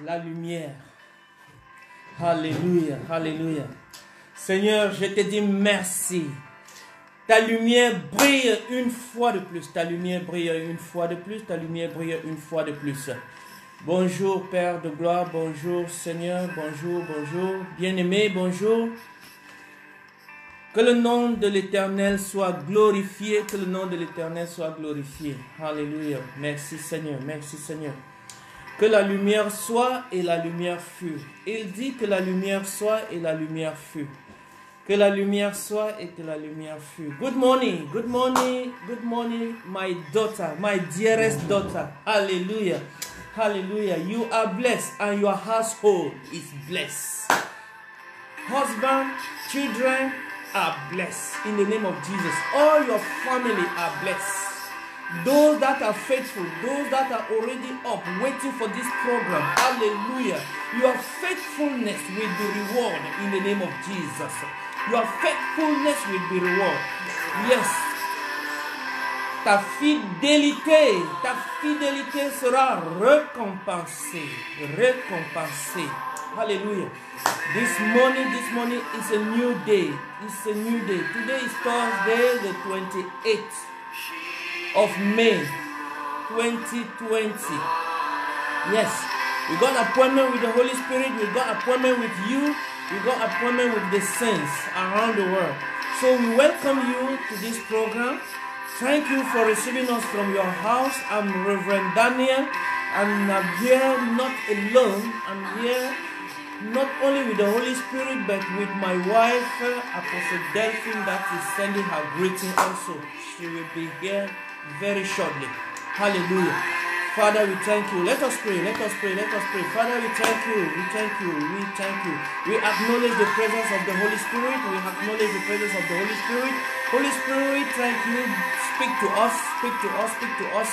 la lumière. Alléluia, alléluia. Seigneur, je te dis merci. Ta lumière brille une fois de plus. Ta lumière brille une fois de plus. Ta lumière brille une fois de plus. Bonjour Père de gloire, bonjour Seigneur, bonjour, bonjour. Bien-aimé, bonjour. Que le nom de l'Éternel soit glorifié, que le nom de l'Éternel soit glorifié. Alléluia. Merci Seigneur, merci Seigneur. Que la lumière soit et la lumière fut. Il dit que la lumière soit et la lumière fut. Que la lumière soit et que la lumière fut. Good morning, good morning, good morning, my daughter, my dearest daughter. Hallelujah, hallelujah. You are blessed and your household is blessed. Husband, children are blessed in the name of Jesus. All your family are blessed. Those that are faithful, those that are already up waiting for this program, hallelujah. Your faithfulness will be rewarded in the name of Jesus. Your faithfulness will be rewarded. Yes. Ta fidélité sera récompensée. Récompensée. Hallelujah. This morning is a new day. It's a new day. Today is Thursday, the 28th of May 2020. Yes, we got appointment with the Holy Spirit. We got appointment with you. We got appointment with the saints around the world. So we welcome you to this program. Thank you for receiving us from your house. I'm Reverend Daniel, and I'm here not alone. I'm here not only with the Holy Spirit, but with my wife, Apostle Delphine, that is sending her greeting also. She will be here very shortly. Hallelujah. Father, we thank you. Let us pray. Let us pray. Let us pray. Father, we thank you. We thank you. We thank you. We acknowledge the presence of the Holy Spirit. We acknowledge the presence of the Holy Spirit. Holy Spirit, thank you. Speak to us. Speak to us. Speak to us.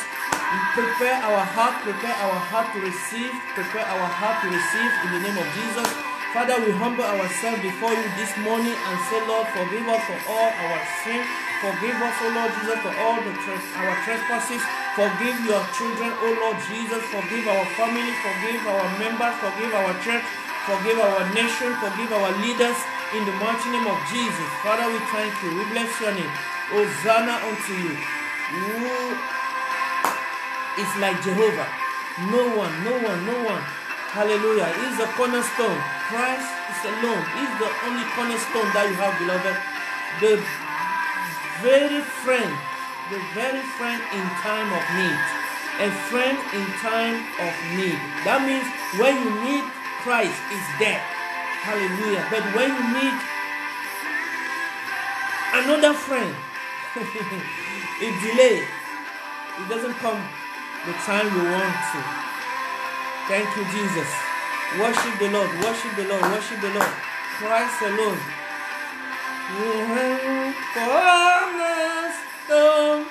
Prepare our heart. Prepare our heart to receive. Prepare our heart to receive in the name of Jesus. Father, we humble ourselves before you this morning and say, Lord, forgive us for all our sins. Forgive us, O Lord Jesus, for all our trespasses. Forgive your children, O Lord Jesus. Forgive our family. Forgive our members. Forgive our church. Forgive our nation. Forgive our leaders. In the mighty name of Jesus. Father, we thank you. We bless your name. Hosanna unto you. Who is like Jehovah? No one, no one, no one. Hallelujah. He is the cornerstone. Christ is alone. He is the only cornerstone that you have, beloved. The very friend in time of need. A friend in time of need. That means when you need Christ, is there. Hallelujah. But when you need another friend, it delays. It doesn't come the time you want to. Thank you, Jesus. Worship the Lord. Worship the Lord. Worship the Lord. Christ alone. Cornerstone,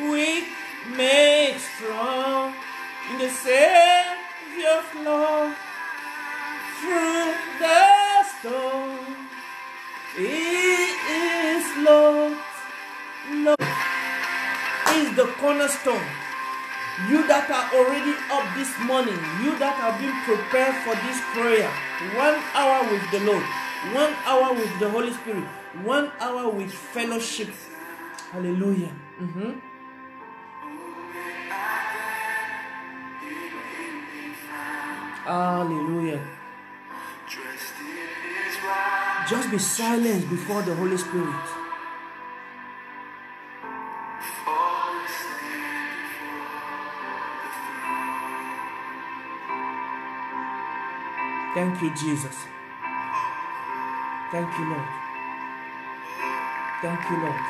weak make strong in the Savior's love. Through the storm, He is Lord. Lord is the cornerstone. You that are already up this morning, you that have been prepared for this prayer, 1 hour with the Lord, 1 hour with the Holy Spirit, 1 hour with fellowship. Hallelujah. Hallelujah. Just be silent before the Holy Spirit. Thank you, Jesus. Thank you, Lord. Thank you, Lord.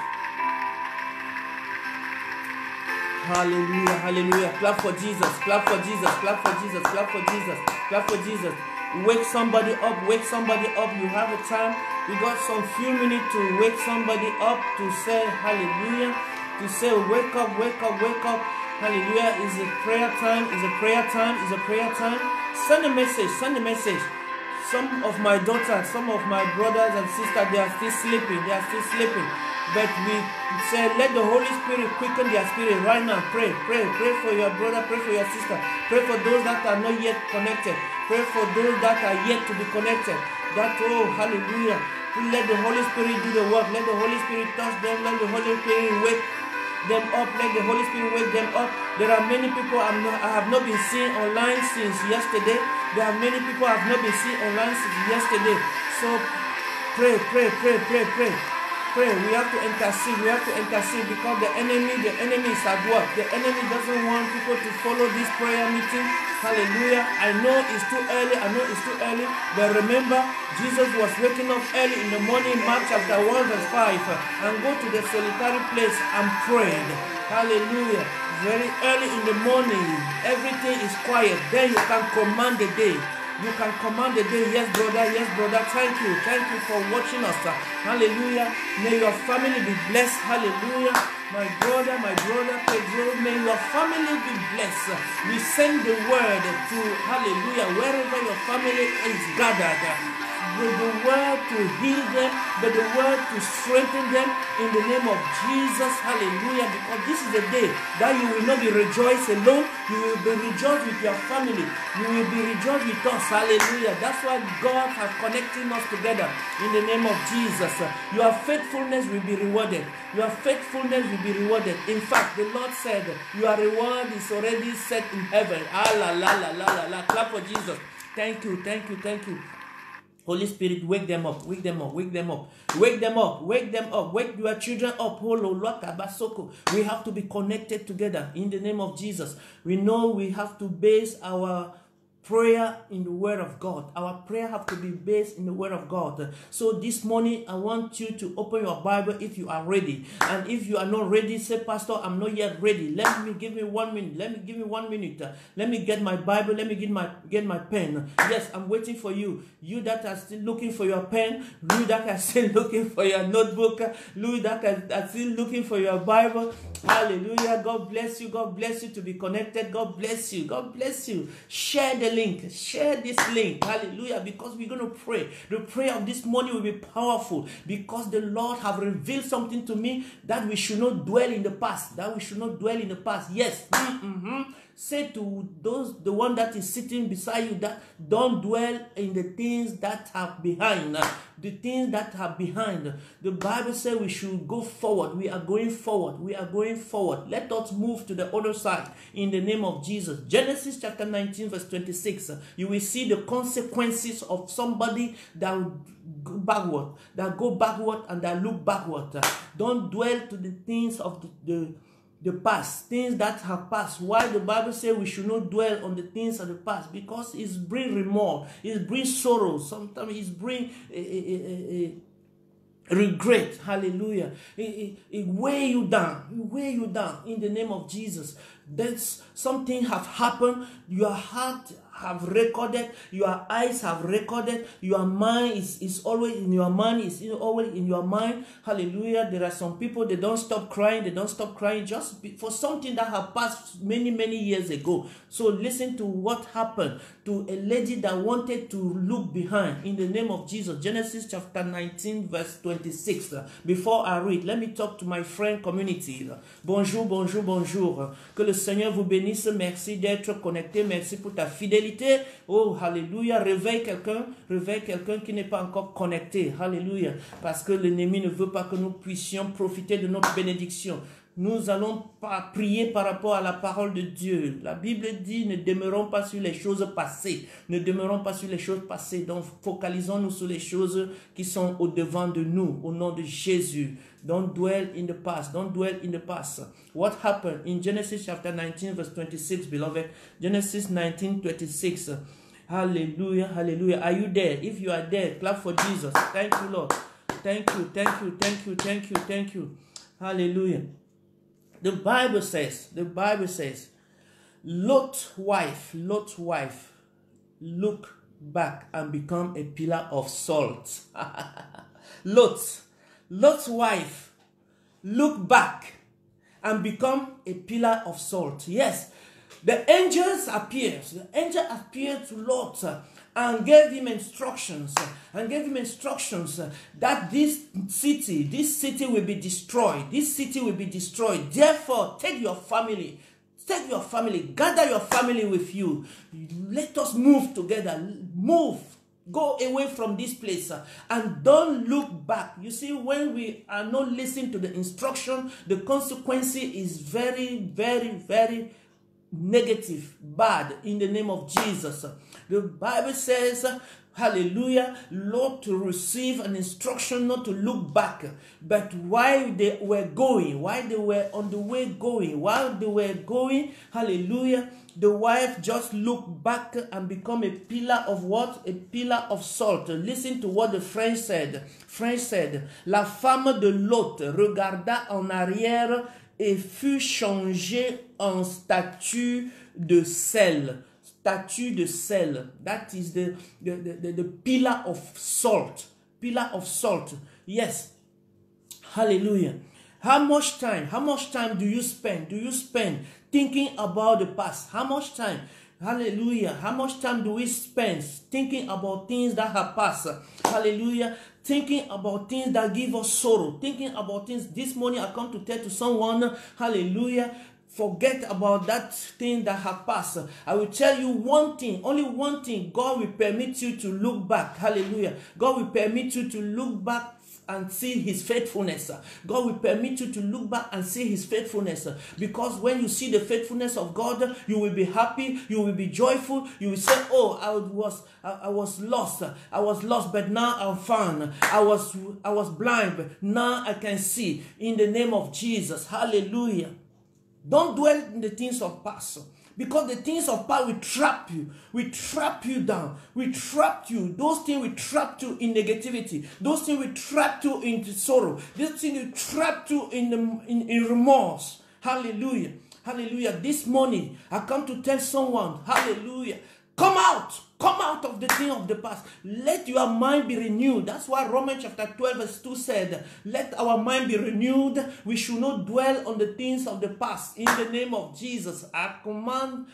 Hallelujah, hallelujah. Clap for Jesus, clap for Jesus, clap for Jesus, clap for Jesus, clap for Jesus. Wake somebody up, wake somebody up. You have a time. We got some few minutes to wake somebody up, to say hallelujah, to say wake up, wake up, wake up. Hallelujah. Is a prayer time, is a prayer time, is a prayer time. Send a message, send a message. Some of my daughters, some of my brothers and sisters, they are still sleeping. They are still sleeping. But we say, let the Holy Spirit quicken their spirit right now. Pray, pray, pray for your brother, pray for your sister. Pray for those that are not yet connected. Pray for those that are yet to be connected. That, oh, hallelujah. Let the Holy Spirit do the work. Let the Holy Spirit touch them. Let the Holy Spirit wake them up. Let the Holy Spirit wake them up. There are many people I have not been seeing online since yesterday. There are many people I have not been seeing online since yesterday. So pray, pray, pray, pray, pray. Pray. We have to intercede. We have to intercede because the enemy is at work. The enemy doesn't want people to follow this prayer meeting. Hallelujah. I know it's too early. I know it's too early. But remember, Jesus was waking up early in the morning, Mark chapter 1 verse 5, and go to the solitary place and prayed. Hallelujah. Very early in the morning, everything is quiet. Then you can command the day. You can command the day. Yes, brother. Yes, brother. Thank you. Thank you for watching us. Hallelujah. May your family be blessed. Hallelujah. My brother, Pedro, may your family be blessed. We send the word to, hallelujah, wherever your family is gathered. With the word to heal them, with the word to strengthen them in the name of Jesus. Hallelujah. Because this is the day that you will not be rejoiced alone. You will be rejoiced with your family. You will be rejoiced with us. Hallelujah. That's why God has connected us together in the name of Jesus. Your faithfulness will be rewarded. Your faithfulness will be rewarded. In fact, the Lord said, your reward is already set in heaven. Ah, la, la, la, la, la, la. Clap for Jesus. Thank you, thank you, thank you. Holy Spirit, wake them up, wake them up, wake them up, wake them up, wake them up, wake your children up. We have to be connected together in the name of Jesus. We know we have to base our prayer in the word of God. Our prayer have to be based in the word of God. So this morning, I want you to open your Bible if you are ready. And if you are not ready, say, Pastor, I'm not yet ready. Give me 1 minute. Let me get my Bible. Let me get my pen. Yes, I'm waiting for you. You that are still looking for your pen. You that are still looking for your notebook. You that are still looking for your Bible. Hallelujah. God bless you. God bless you to be connected. God bless you. God bless you. Share the link. Share this link. Hallelujah. Because we're going to pray. The prayer of this morning will be powerful because the Lord have revealed something to me that we should not dwell in the past. That we should not dwell in the past. Yes. Say to the one that is sitting beside you that don't dwell in the things that are behind. The things that are behind. The Bible says we should go forward. We are going forward. We are going forward. Let us move to the other side in the name of Jesus. Genesis chapter 19 verse 26. You will see the consequences of somebody that go backward and that look backward. Don't dwell to the things of the past, things that have passed. Why the Bible says we should not dwell on the things of the past? Because it's bring remorse, it brings sorrow, sometimes it brings regret. Hallelujah. It weigh you down. It weigh you down in the name of Jesus. That's something have happened. Your heart have recorded, your eyes have recorded, your mind is always in your mind, is always in your mind. Hallelujah. There are some people, they don't stop crying, just for something that have passed many years ago. So listen to what happened to a lady that wanted to look behind in the name of Jesus. Genesis chapter 19 verse 26. Before I read, let me talk to my friend community. Bonjour, bonjour, bonjour. Que le Seigneur vous bénisse. Merci d'être connecté. Merci pour ta fidélité. Oh, hallelujah. Réveille quelqu'un qui n'est pas encore connecté. Hallelujah. Parce que l'ennemi ne veut pas que nous puissions profiter de notre bénédiction. Nous allons prier par rapport à la parole de Dieu. La Bible dit, ne demeurons pas sur les choses passées. Ne demeurons pas sur les choses passées. Donc, focalisons-nous sur les choses qui sont au-devant de nous, au nom de Jésus. Don't dwell in the past. Don't dwell in the past. What happened in Genesis chapter 19 verse 26, beloved? Genesis 19:26. Hallelujah, hallelujah. Are you there? If you are there, clap for Jesus. Thank you, Lord. Thank you, thank you, thank you, thank you, thank you. Hallelujah. The Bible says, Lot's wife, look back and become a pillar of salt. Lot's wife, look back and become a pillar of salt. Yes, the angels appeared. The angel appeared to Lot and gave him instructions, that this city will be destroyed. This city will be destroyed. Therefore, take your family, gather your family with you. Let us move together. Move. Go away from this place and don't look back. You see, when we are not listening to the instruction, the consequence is very, very, very negative, bad, in the name of Jesus. The Bible says, hallelujah, Lord, to receive an instruction not to look back, but while they were on the way going, hallelujah, the wife just looked back and become a pillar of what? A pillar of salt. Listen to what the French said. La femme de Lot regarda en arrière et fut changée en statue de sel. Statue de sel. That is the pillar of salt. Pillar of salt. Yes. Hallelujah. How much time do you spend? Thinking about the past? How much time? Hallelujah. How much time do we spend thinking about things that have passed? Hallelujah. Thinking about things that give us sorrow. Thinking about things. This morning I come to tell to someone, hallelujah, forget about that thing that has passed. I will tell you one thing, only one thing. God will permit you to look back. Hallelujah. God will permit you to look back and see his faithfulness. God will permit you to look back and see his faithfulness, because when you see the faithfulness of God, you will be happy, you will be joyful, you will say, oh, I was lost, but now I'm found. I was blind, but now I can see, in the name of Jesus. Hallelujah. Don't dwell in the things of past, because the things of past will trap you down, those things will trap you in negativity, those things will trap you into sorrow, those things will trap you in remorse. Hallelujah. Hallelujah. This morning I come to tell someone, hallelujah, come out of the thing of the past. Let your mind be renewed. That's why Romans chapter 12 verse 2 said, let our mind be renewed. We should not dwell on the things of the past. In the name of Jesus, I command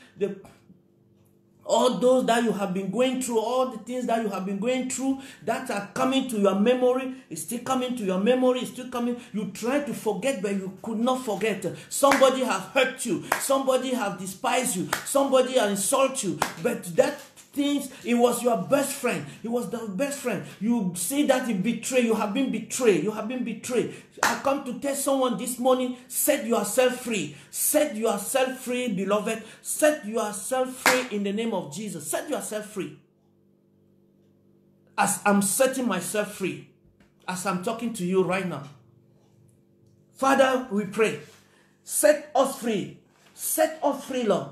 all those that you have been going through, all the things that you have been going through that are coming to your memory, it's still coming to your memory, it's still coming. You try to forget, but you could not forget. Somebody has hurt you, somebody has despised you, somebody has insulted you, but that things, it was your best friend. It was the best friend. You see that he betrayed. You have been betrayed. I come to tell someone this morning, set yourself free. Set yourself free, beloved. Set yourself free in the name of Jesus. Set yourself free. As I'm setting myself free, as I'm talking to you right now. Father, we pray. Set us free. Set us free, Lord.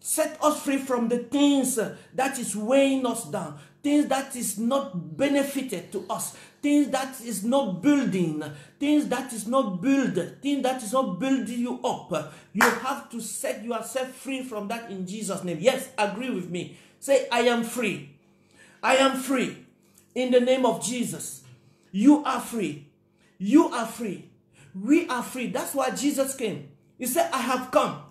Set us free from the things that is weighing us down, things that is not benefited to us, things that is not building, things that is not building you up. You have to set yourself free from that in Jesus' name. Yes, agree with me. Say, I am free. I am free. In the name of Jesus. You are free. You are free. We are free. That's why Jesus came. He said, I have come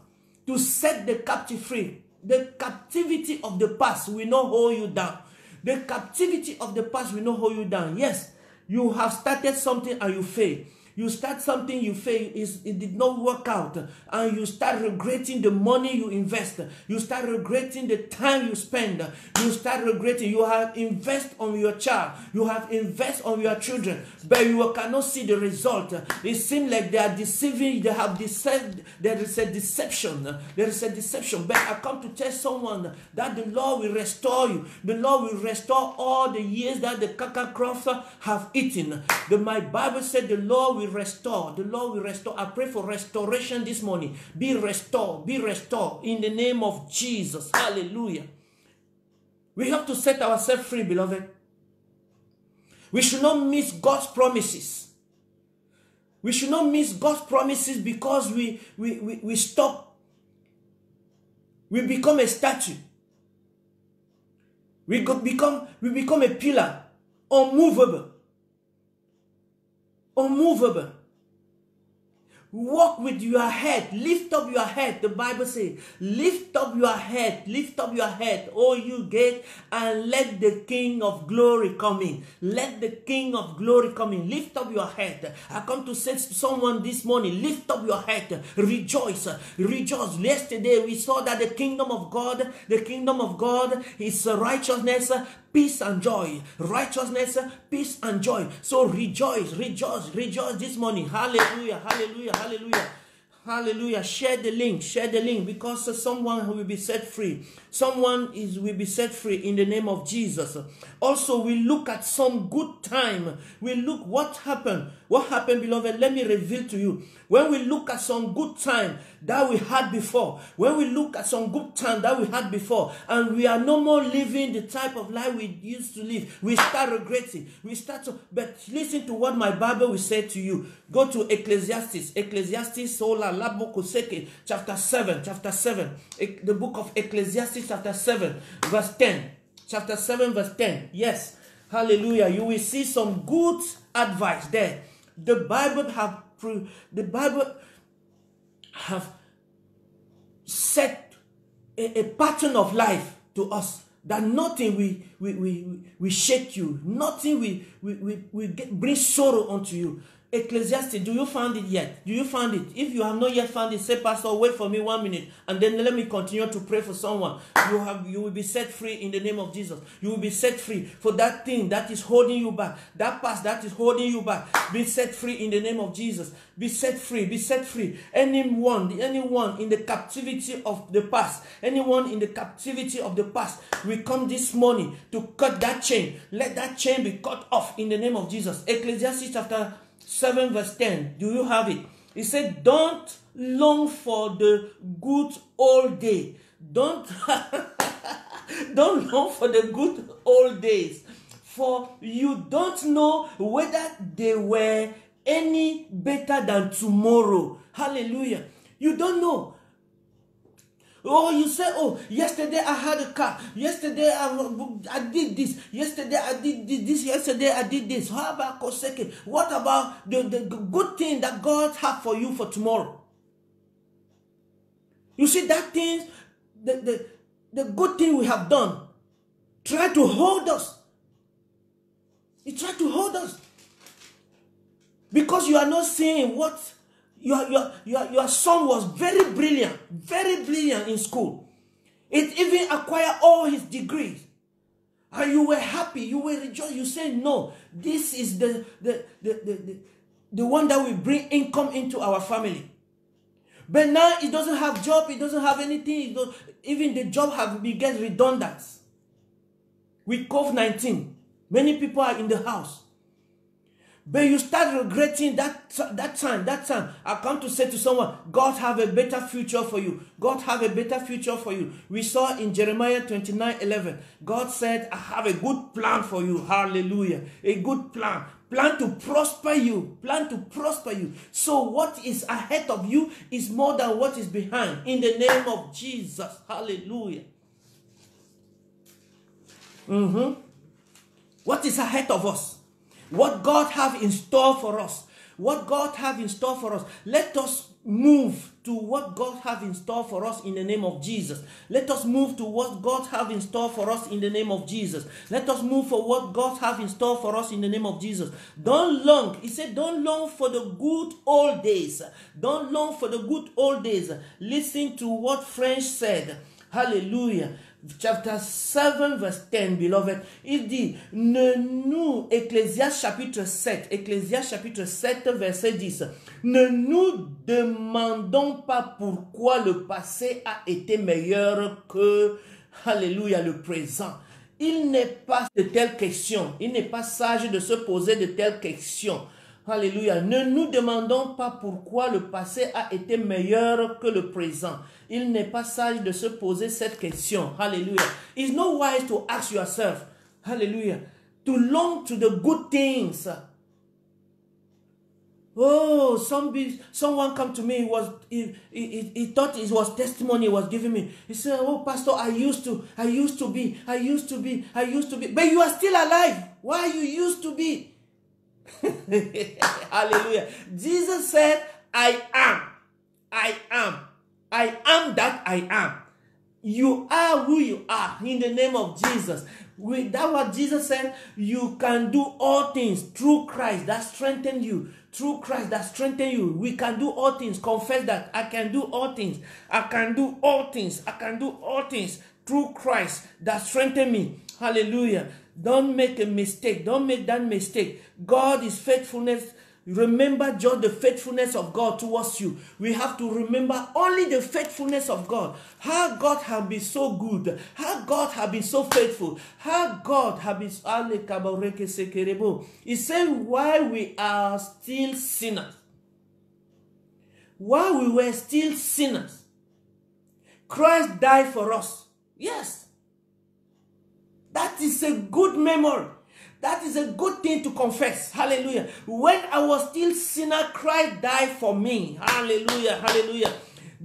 to set the captive free. The captivity of the past will not hold you down. The captivity of the past will not hold you down. Yes, you have started something and you fail. You start something, you fail, it did not work out, and you start regretting the money you invest. You start regretting the time you spend. You start regretting. You have invest on your child. You have invest on your children, but you cannot see the result. It seems like they are deceiving. They have deceived. There is a deception. There is a deception. But I come to tell someone that the Lord will restore you. The Lord will restore all the years that the cankercrops have eaten. My Bible said the Lord will restore. The Lord will restore. I pray for restoration this morning. Be restored. Be restored in the name of Jesus. Hallelujah. We have to set ourselves free, beloved. We should not miss God's promises. We should not miss God's promises because we stop. We become a statue. We become a pillar, unmovable. Unmovable. Walk with your head. Lift up your head. The Bible says, lift up your head. Lift up your head, O you gate, and let the King of glory come in. Let the King of glory come in. Lift up your head. I come to say to someone this morning, lift up your head. Rejoice. Rejoice. Yesterday we saw that the kingdom of God is righteousness, peace and joy. Righteousness, peace and joy. So rejoice, rejoice, rejoice this morning. Hallelujah, hallelujah, hallelujah. Hallelujah. Share the link, because someone will be set free. Someone will be set free in the name of Jesus. Also, we look at some good time. We look what happened. What happened, beloved? Let me reveal to you. When we look at some good time that we had before, and we are no more living the type of life we used to live, we start regretting. But listen to what my Bible will say to you. Go to Ecclesiastes, chapter 7, the book of Ecclesiastes, chapter 7, verse 10. Chapter 7, verse 10. Yes. Hallelujah. You will see some good advice there. The Bible have set a pattern of life to us, that nothing we shake you, nothing we bring sorrow unto you. Ecclesiastes, do you find it yet? Do you find it? If you have not yet found it, say, Pastor, wait for me 1 minute, and then let me continue to pray for someone. You will be set free in the name of Jesus. You will be set free for that thing that is holding you back, that past that is holding you back. Be set free in the name of Jesus. Be set free. Be set free. Anyone in the captivity of the past, we come this morning to cut that chain. Let that chain be cut off in the name of Jesus. Ecclesiastes chapter 7 verse 10. Do you have it? He said, don't long for the good old day. Don't long for the good old days, for you don't know whether they were any better than tomorrow. Hallelujah. You don't know. Oh, you say, oh, yesterday I had a car. Yesterday I did this. Yesterday I did this. Yesterday I did this. How about Koseke? What about the good thing that God has for you for tomorrow? You see, that thing, the good thing we have done, try to hold us. It tried to hold us. Because you are not seeing what your son was very brilliant in school. It even acquired all his degrees. And you were happy, you were rejoiced. You said, no, this is the one that will bring income into our family. But now he doesn't have job, he doesn't have anything. Even the job have become redundant. With COVID-19, many people are in the house. But you start regretting that time. I come to say to someone, God have a better future for you. God have a better future for you. We saw in Jeremiah 29:11, God said, I have a good plan for you. Hallelujah. A good plan. Plan to prosper you. Plan to prosper you. So what is ahead of you is more than what is behind. In the name of Jesus. Hallelujah. What is ahead of us? What God have in store for us. What God have in store for us. Let us move to what God have in store for us in the name of Jesus. Let us move to what God have in store for us in the name of Jesus. Let us move for what God have in store for us in the name of Jesus. Don't long. He said, don't long for the good old days. Don't long for the good old days. Listen to what French said. Hallelujah. Chapter 7 verse 10, beloved. Il dit, Ecclésiaste chapitre 7 verset 10. Ne nous demandons pas pourquoi le passé a été meilleur que, alléluia, le présent. Il n'est pas de telles questions. Il n'est pas sage de se poser de telles questions. Alléluia. Ne nous demandons pas pourquoi le passé a été meilleur que le présent. Il n'est pas sage de se poser cette question. Hallelujah. It's not wise to ask yourself, hallelujah, to long to the good things. Oh, someone come to me. He thought it was testimony he was giving me. He said, oh, Pastor, I used to be. But you are still alive. Why you used to be? Hallelujah. Jesus said, I am. I am. I am that I am. You are who you are in the name of Jesus. That's what Jesus said. You can do all things through Christ that strengthens you. Through Christ that strengthens you. We can do all things. Confess that I can do all things. I can do all things. I can do all things through Christ that strengthens me. Hallelujah. Don't make a mistake. Don't make that mistake. God is faithfulness. Remember just the faithfulness of God towards you. We have to remember only the faithfulness of God. How God has been so good. How God has been so faithful. How God has been... He said, while we are still sinners. While we were still sinners. Christ died for us. Yes. That is a good memory. That is a good thing to confess. Hallelujah. When I was still sinner, Christ died for me. Hallelujah. Hallelujah.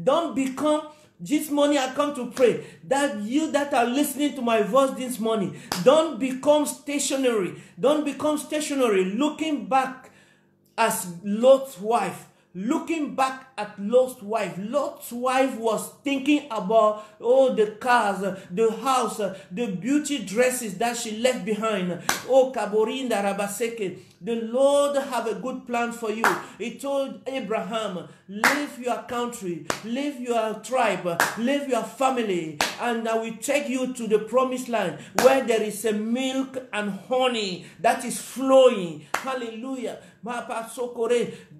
Don't become, this morning I come to pray that you that are listening to my voice this morning, don't become stationary. Don't become stationary looking back as Lot's wife. Looking back at Lot's wife. Lot's wife was thinking about, oh, the cars, the house, the beauty dresses that she left behind. Oh, Kaborinda Rabaseke. The Lord have a good plan for you. He told Abraham, leave your country, leave your tribe, leave your family, and I will take you to the promised land where there is a milk and honey that is flowing. Hallelujah.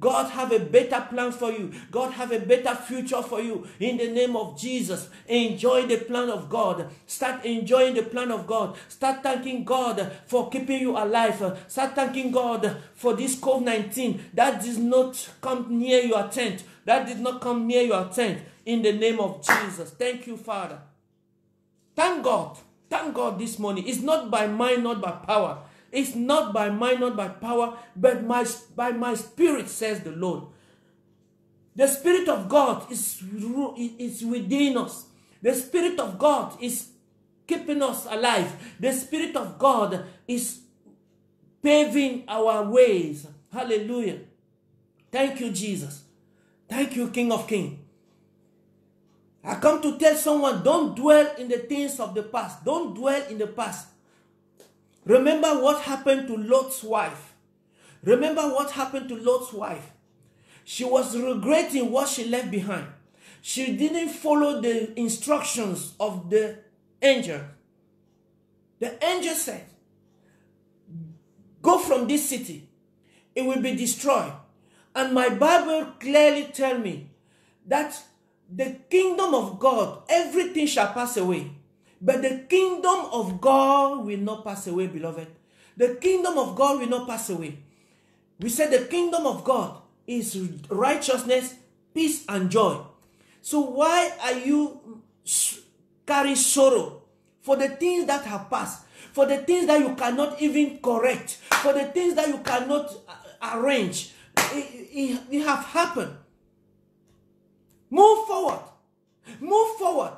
God have a better plan for you. God have a better future for you. In the name of Jesus, enjoy the plan of God. Start enjoying the plan of God. Start thanking God for keeping you alive. Start thanking God for this COVID-19 that did not come near your tent. That did not come near your tent. In the name of Jesus. Thank you, Father. Thank God. Thank God this morning. It's not by might, not by power. It's not by might, not by power, but by my spirit, says the Lord. The Spirit of God is within us. The Spirit of God is keeping us alive. The Spirit of God is paving our ways. Hallelujah. Thank you, Jesus. Thank you, King of Kings. I come to tell someone, don't dwell in the things of the past. Don't dwell in the past. Remember what happened to Lot's wife. Remember what happened to Lot's wife. She was regretting what she left behind. She didn't follow the instructions of the angel. The angel said, go from this city. It will be destroyed. And my Bible clearly tells me that the kingdom of God, everything shall pass away. But the kingdom of God will not pass away, beloved. The kingdom of God will not pass away. We said the kingdom of God is righteousness, peace, and joy. So why are you carry sorrow for the things that have passed, for the things that you cannot even correct, for the things that you cannot arrange? It have happened. Move forward. Move forward.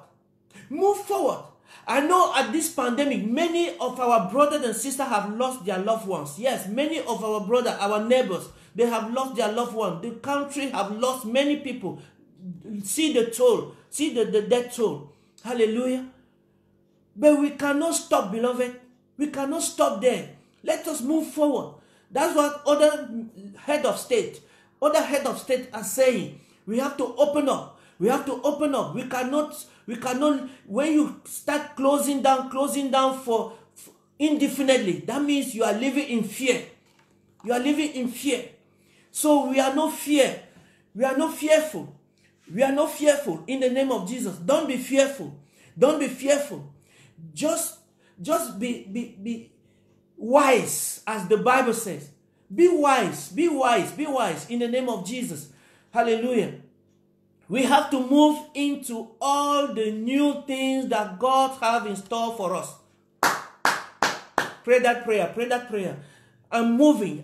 Move forward. I know at this pandemic, many of our brothers and sisters have lost their loved ones. Yes, many of our brothers, our neighbors, they have lost their loved ones. The country have lost many people. See the toll. See the death toll. Hallelujah. But we cannot stop, beloved. We cannot stop there. Let us move forward. That's what other head of state are saying. We have to open up. We have to open up. We cannot, when you start closing down for indefinitely, that means you are living in fear. You are living in fear. So we are not fear. We are not fearful. We are not fearful in the name of Jesus. Don't be fearful. Don't be fearful. Just be wise, as the Bible says. Be wise, be wise, be wise in the name of Jesus. Hallelujah. We have to move into all the new things that God have in store for us. Pray that prayer, pray that prayer. I'm moving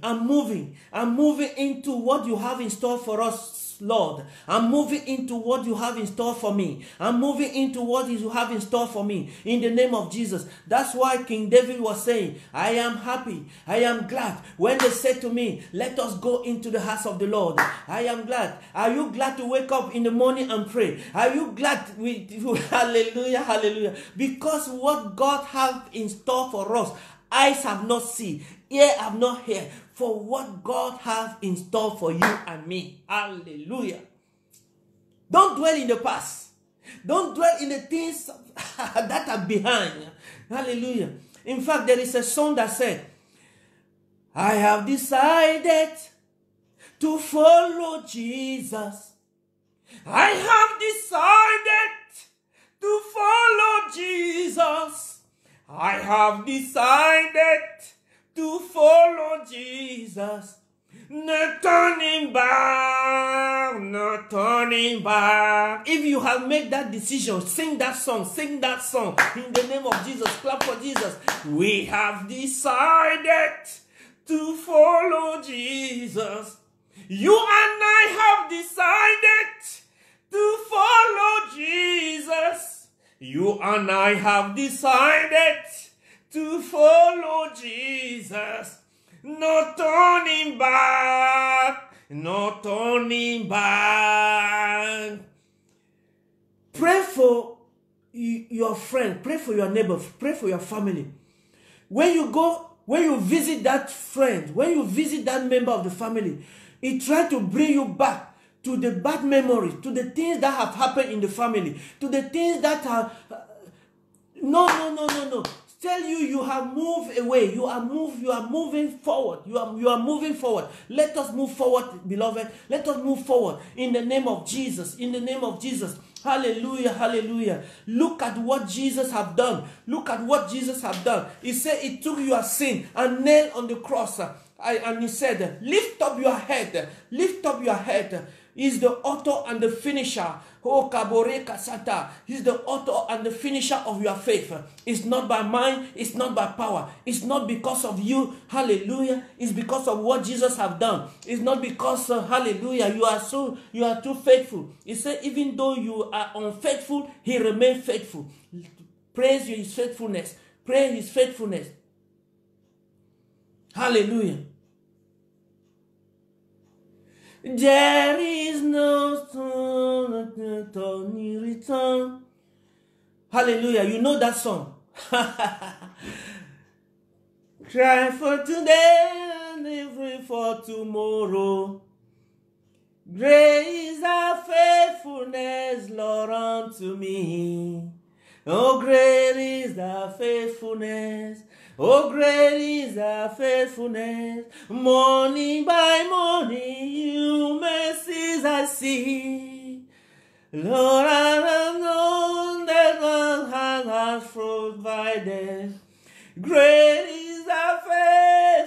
into what you have in store for us, Lord, I'm moving into what you have in store for me. I'm moving into what you have in store for me in the name of Jesus. That's why King David was saying, I am happy, I am glad when they said to me, let us go into the house of the Lord. I am glad. Are you glad to wake up in the morning and pray? Are you glad? Hallelujah, hallelujah. Because what God has in store for us, eyes have not seen, ear have not heard, for what God has in store for you and me. Hallelujah. Don't dwell in the past. Don't dwell in the things that are behind. Hallelujah. In fact, there is a song that said, I have decided to follow Jesus. I have decided to follow Jesus. I have decided to follow Jesus. No turning back, no turning back. If you have made that decision, sing that song in the name of Jesus. Clap for Jesus. We have decided to follow Jesus. You and I have decided to follow Jesus. You and I have decided to follow Jesus. No turning back, no turning back. Pray for your friend, pray for your neighbor, pray for your family. When you visit that friend, when you visit that member of the family, it tries to bring you back to the bad memories, to the things that have happened in the family, to the things that are... No. Tell you have moved away. You are moving forward. You are moving forward. Let us move forward, beloved. Let us move forward in the name of Jesus. In the name of Jesus. Hallelujah, hallelujah. Look at what Jesus have done. Look at what Jesus have done. He said he took your sin and nailed on the cross. And he said, lift up your head. Lift up your head. He's the author and the finisher. Oh, Kabore Kasata. He's the author and the finisher of your faith. It's not by mind. It's not by power. It's not because of you. Hallelujah. It's because of what Jesus have done. It's not because, hallelujah, you are too faithful. He said, even though you are unfaithful, he remains faithful. Praise his faithfulness. Praise his faithfulness. Hallelujah. There is no turning return. Hallelujah. You know that song. Cry for today and every for tomorrow. Great is thy faithfulness, Lord, unto me. Oh, great is thy faithfulness. Oh, great is thy faithfulness. Morning by morning, new mercies I see. Lord, I have known that God has provided. Great is thy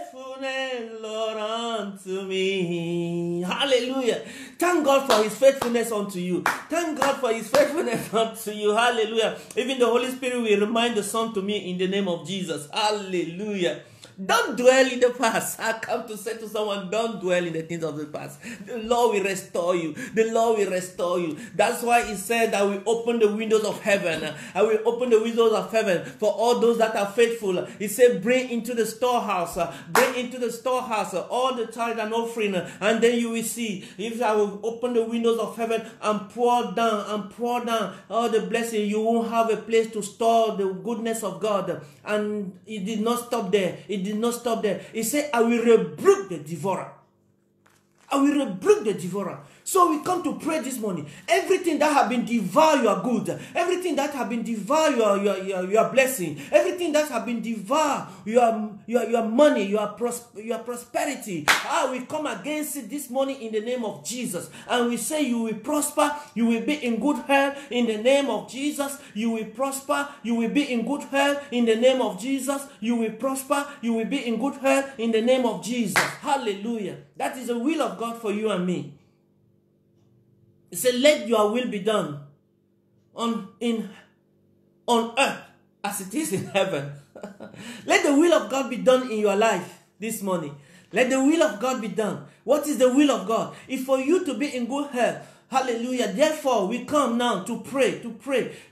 faithfulness, Lord, unto me. Hallelujah. Thank God for his faithfulness unto you. Thank God for his faithfulness unto you. Hallelujah. Even the Holy Spirit will remind the Son to me in the name of Jesus. Hallelujah. Don't dwell in the past. I come to say to someone, don't dwell in the things of the past. The Lord will restore you. The Lord will restore you. That's why he said that we open the windows of heaven. I will open the windows of heaven for all those that are faithful. He said, bring into the storehouse. Bring into the storehouse all the tithe and offering. And then you will see, if I will open the windows of heaven and pour down all the blessing, you won't have a place to store the goodness of God. And it did not stop there. It did not stop there. He said, I will rebuke the devourer. I will rebuke the devourer. So we come to pray this morning. Everything that have been devoured your good, everything that have been devoured your blessing, everything that have been devoured your money, your prosperity, we come against it this morning in the name of Jesus. And we say you will prosper, you will be in good health in the name of Jesus. You will prosper, you will be in good health in the name of Jesus. You will prosper, you will be in good health in the name of Jesus. Hallelujah. That is the will of God for you and me. He said, let your will be done on earth as it is in heaven. Let the will of God be done in your life this morning. Let the will of God be done. What is the will of God? It's for you to be in good health. Hallelujah. Therefore, we come now to pray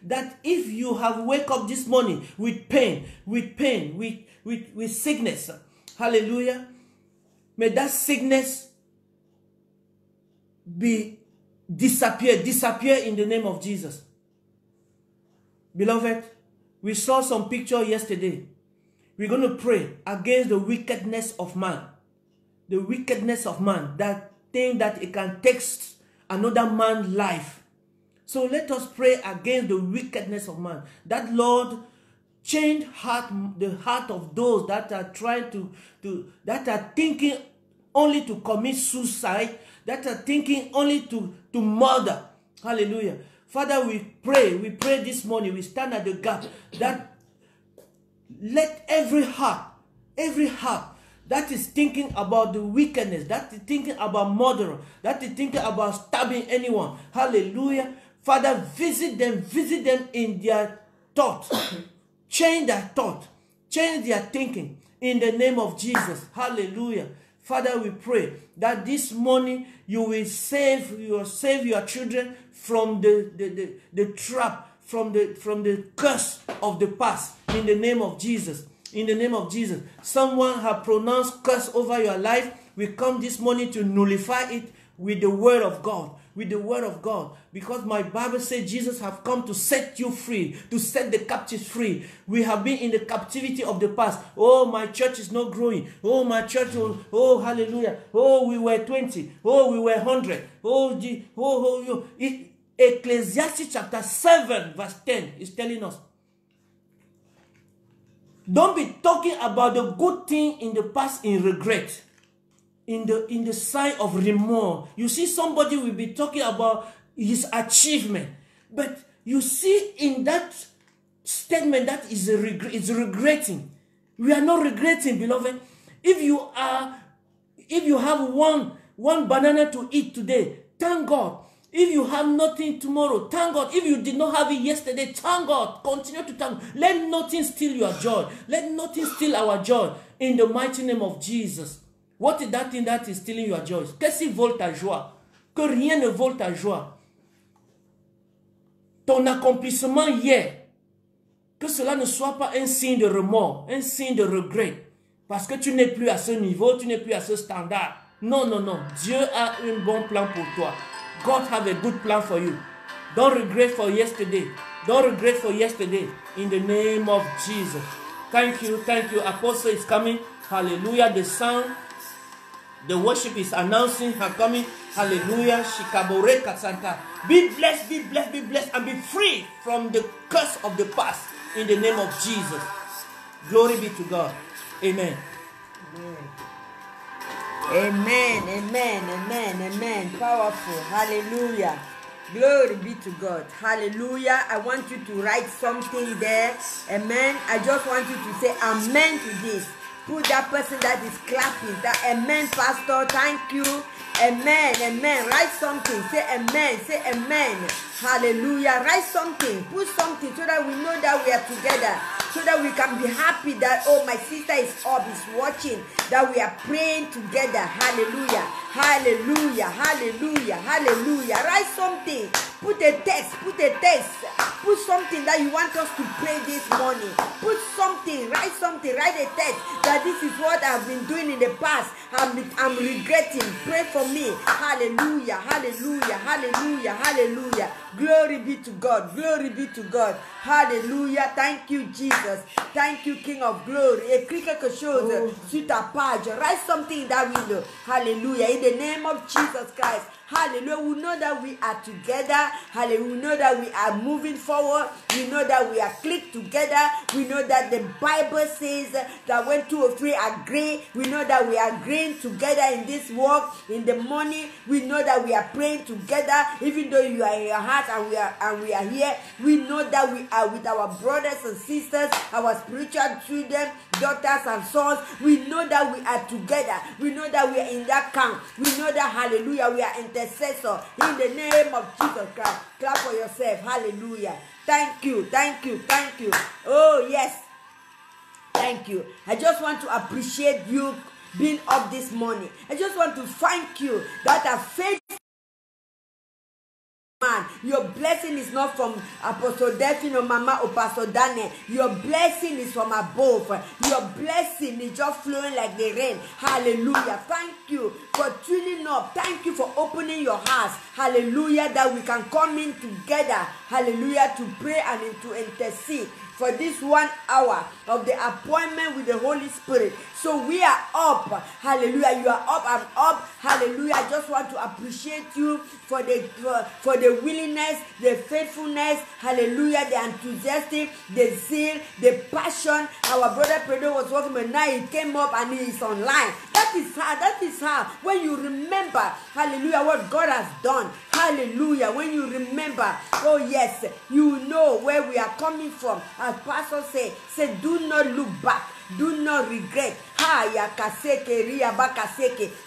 that if you have wake up this morning with pain, with sickness, hallelujah, may that sickness disappear in the name of Jesus. Beloved, we saw some picture yesterday. We're going to pray against the wickedness of man. The wickedness of man, that thing that it can take another man's life. So let us pray against the wickedness of man. That Lord change the heart of those that are trying that are thinking only to commit suicide, that are thinking only to murder. Hallelujah. Father, we pray this morning, we stand at the gap, that let every heart that is thinking about the wickedness, that is thinking about murder, that is thinking about stabbing anyone, hallelujah, Father, visit them in their thoughts. Change their thought, change their thinking in the name of Jesus. Hallelujah. Father, we pray that this morning you will save your children from the trap, from the curse of the past, in the name of Jesus. In the name of Jesus. Someone has pronounced curse over your life. We come this morning to nullify it with the word of God. With the word of God. Because my Bible says Jesus has come to set you free. To set the captives free. We have been in the captivity of the past. Oh, my church is not growing. Oh, my church. Oh, hallelujah. Oh, we were 20. Oh, we were 100. Ecclesiastes chapter 7 verse 10 is telling us. Don't be talking about the good thing in the past in regret. In the sign of remorse. You see, somebody will be talking about his achievement. But you see in that statement that is regretting. We are not regretting, beloved. If you have one banana to eat today, thank God. If you have nothing tomorrow, thank God. If you did not have it yesterday, thank God. Continue to thank God. Let nothing steal your joy. Let nothing steal our joy. In the mighty name of Jesus. What is that thing that is stealing your joy? Qu'est-ce qui vole ta joie? Que rien ne vole ta joie. Ton accomplissement hier, que cela ne soit pas un signe de remords, un signe de regret. Parce que tu n'es plus à ce niveau, tu n'es plus à ce standard. Non, non, non. Dieu a un bon plan pour toi. God have a good plan for you. Don't regret for yesterday. Don't regret for yesterday. In the name of Jesus. Thank you, thank you. Apostle is coming. Hallelujah. The sound, the worship is announcing her coming. Hallelujah. Shikabore Katsanta. Be blessed, be blessed, be blessed, and be free from the curse of the past. In the name of Jesus. Glory be to God. Amen. Amen, amen, amen, amen. Powerful. Hallelujah. Glory be to God. Hallelujah. I want you to write something there. Amen. I just want you to say amen to this. Put that person that is clapping. That amen, pastor. Thank you. Amen, amen. Write something. Say amen. Say amen. Hallelujah. Write something. Put something so that we know that we are together. So that we can be happy that, oh, my sister is up, is watching, that we are praying together. Hallelujah. Hallelujah. Hallelujah. Hallelujah. Write something. Put a text. Put a text. Put something that you want us to pray this morning. Put something. Write something. Write a text that this is what I've been doing in the past. I'm regretting. Pray for me. Hallelujah. Hallelujah. Hallelujah. Hallelujah. Glory be to God. Glory be to God. Hallelujah. Thank you, Jesus. Thank you, King of Glory. Écris quelque chose sur ta page. Write something in that window. Hallelujah. In the name of Jesus Christ. Hallelujah. We know that we are together. Hallelujah. We know that we are moving forward. We know that we are clicked together. We know that the Bible says that when 2 or 3 agree, we know that we are agreeing together in this work. In the morning, we know that we are praying together. Even though you are in your heart and we are here, we know that we are with our brothers and sisters, our spiritual children, daughters and sons. We know that we are together. We know that we are in that camp. We know that, hallelujah, we are intercessor. In the name of Jesus Christ. Clap for yourself. Hallelujah. Thank you. Thank you. Thank you. Oh, yes. Thank you. I just want to appreciate you, being up this morning. I just want to thank you that our faith. Your blessing is not from Apostle Delphine or Mama or Pastor Daniel. Your blessing is from above. Your blessing is just flowing like the rain. Hallelujah. Thank you for tuning up. Thank you for opening your hearts. Hallelujah. That we can come in together. Hallelujah. To pray and to intercede for this 1 hour of the appointment with the Holy Spirit. So we are up. Hallelujah. You are up. I'm up. Hallelujah. I just want to appreciate you for the willingness, the faithfulness. Hallelujah. The enthusiasm, the zeal, the passion. Our brother Pedro was working, but now he came up and he is online. That is how. When you remember, hallelujah, what God has done. Hallelujah. When you remember, oh yes, you know where we are coming from. As Pastor say, do not look back. Do not regret.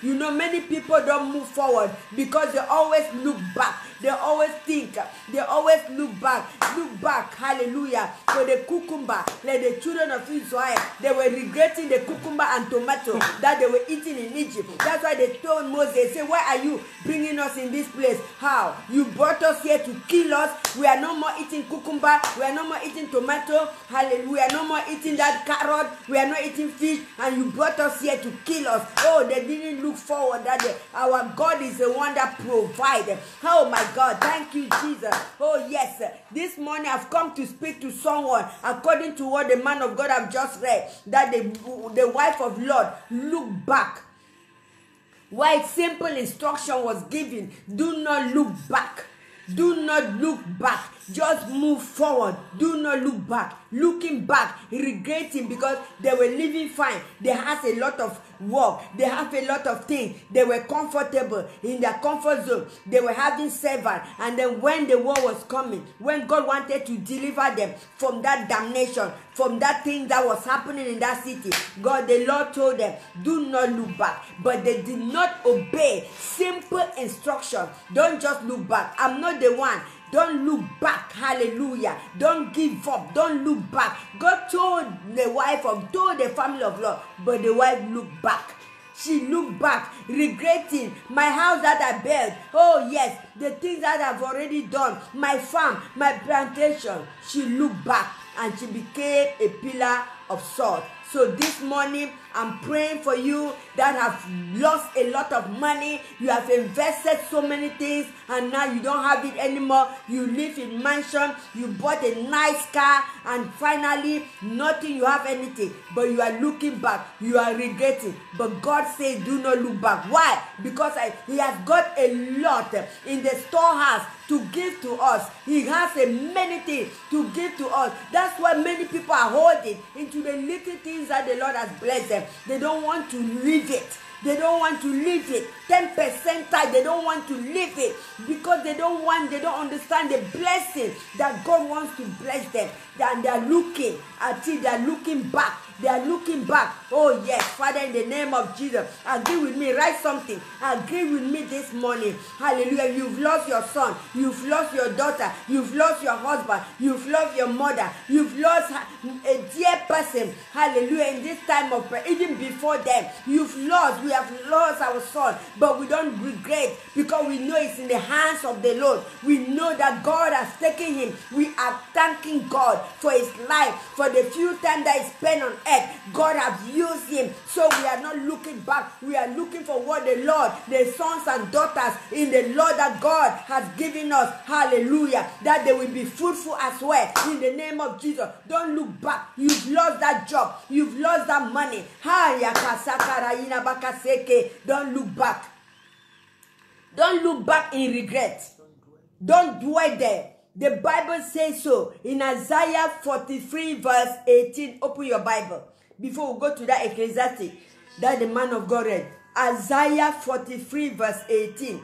You know, many people don't move forward because they always look back. They always think. They always look back. Look back. Hallelujah. For the cucumber, like the children of Israel, they were regretting the cucumber and tomato that they were eating in Egypt. That's why they told Moses, they say, why are you bringing us in this place? How? You brought us here to kill us. We are no more eating cucumber. We are no more eating tomato. Hallelujah. We are no more eating that carrot. We are not eating fish. And you brought us here to kill us. Oh, they didn't look forward that our God is the one that provides. Oh my God, thank you, Jesus. Oh yes, this morning I've come to speak to someone according to what the man of God have just read, that the wife of Lot look back. Why simple instruction was given, do not look back. Do not look back. Just move forward. Do not look back. Looking back, regretting because they were living fine. They had a lot of work. They have a lot of things. They were comfortable in their comfort zone. They were having servants. And then when the war was coming, when God wanted to deliver them from that damnation, from that thing that was happening in that city, the Lord told them, do not look back. But they did not obey simple instruction. Don't just look back. I'm not the one. Don't look back. Hallelujah. Don't give up. Don't look back. God told the family of Lot, but the wife looked back. She looked back, regretting my house that I built. Oh yes, the things that I've already done. My farm, my plantation. She looked back and she became a pillar of salt. So this morning, I'm praying for you that have lost a lot of money. You have invested so many things and now you don't have it anymore. You live in mansion. You bought a nice car and finally nothing. You have anything. But you are looking back. You are regretting. But God says do not look back. Why? Because He has got a lot in the storehouse to give to us. He has many things to give to us. That's why many people are holding into the little things that the Lord has blessed them. They don't want to leave it. They don't want to leave it. 10% tithe, they don't want to leave it because they don't understand the blessing that God wants to bless them. And they are looking at it, they are looking back. They are looking back. Oh yes, Father, in the name of Jesus, agree with me. Write something. Agree with me this morning. Hallelujah. You've lost your son. You've lost your daughter. You've lost your husband. You've lost your mother. You've lost a dear person. Hallelujah. In this time of prayer, even before them, we have lost our son, but we don't regret because we know it's in the hands of the Lord. We know that God has taken him. We are thanking God for his life, for the few times that he spent on earth. God has used him. So we are not looking back. We are looking for what the Lord, the sons and daughters in the Lord that God has given us. Hallelujah. That they will be fruitful as well. In the name of Jesus. Don't look back. You've lost that job. You've lost that money. Don't look back. Don't look back in regret. Don't dwell there. The Bible says so in Isaiah 43 verse 18. Open your Bible before we go to that Ecclesiastes that the man of God read. Isaiah 43 verse 18.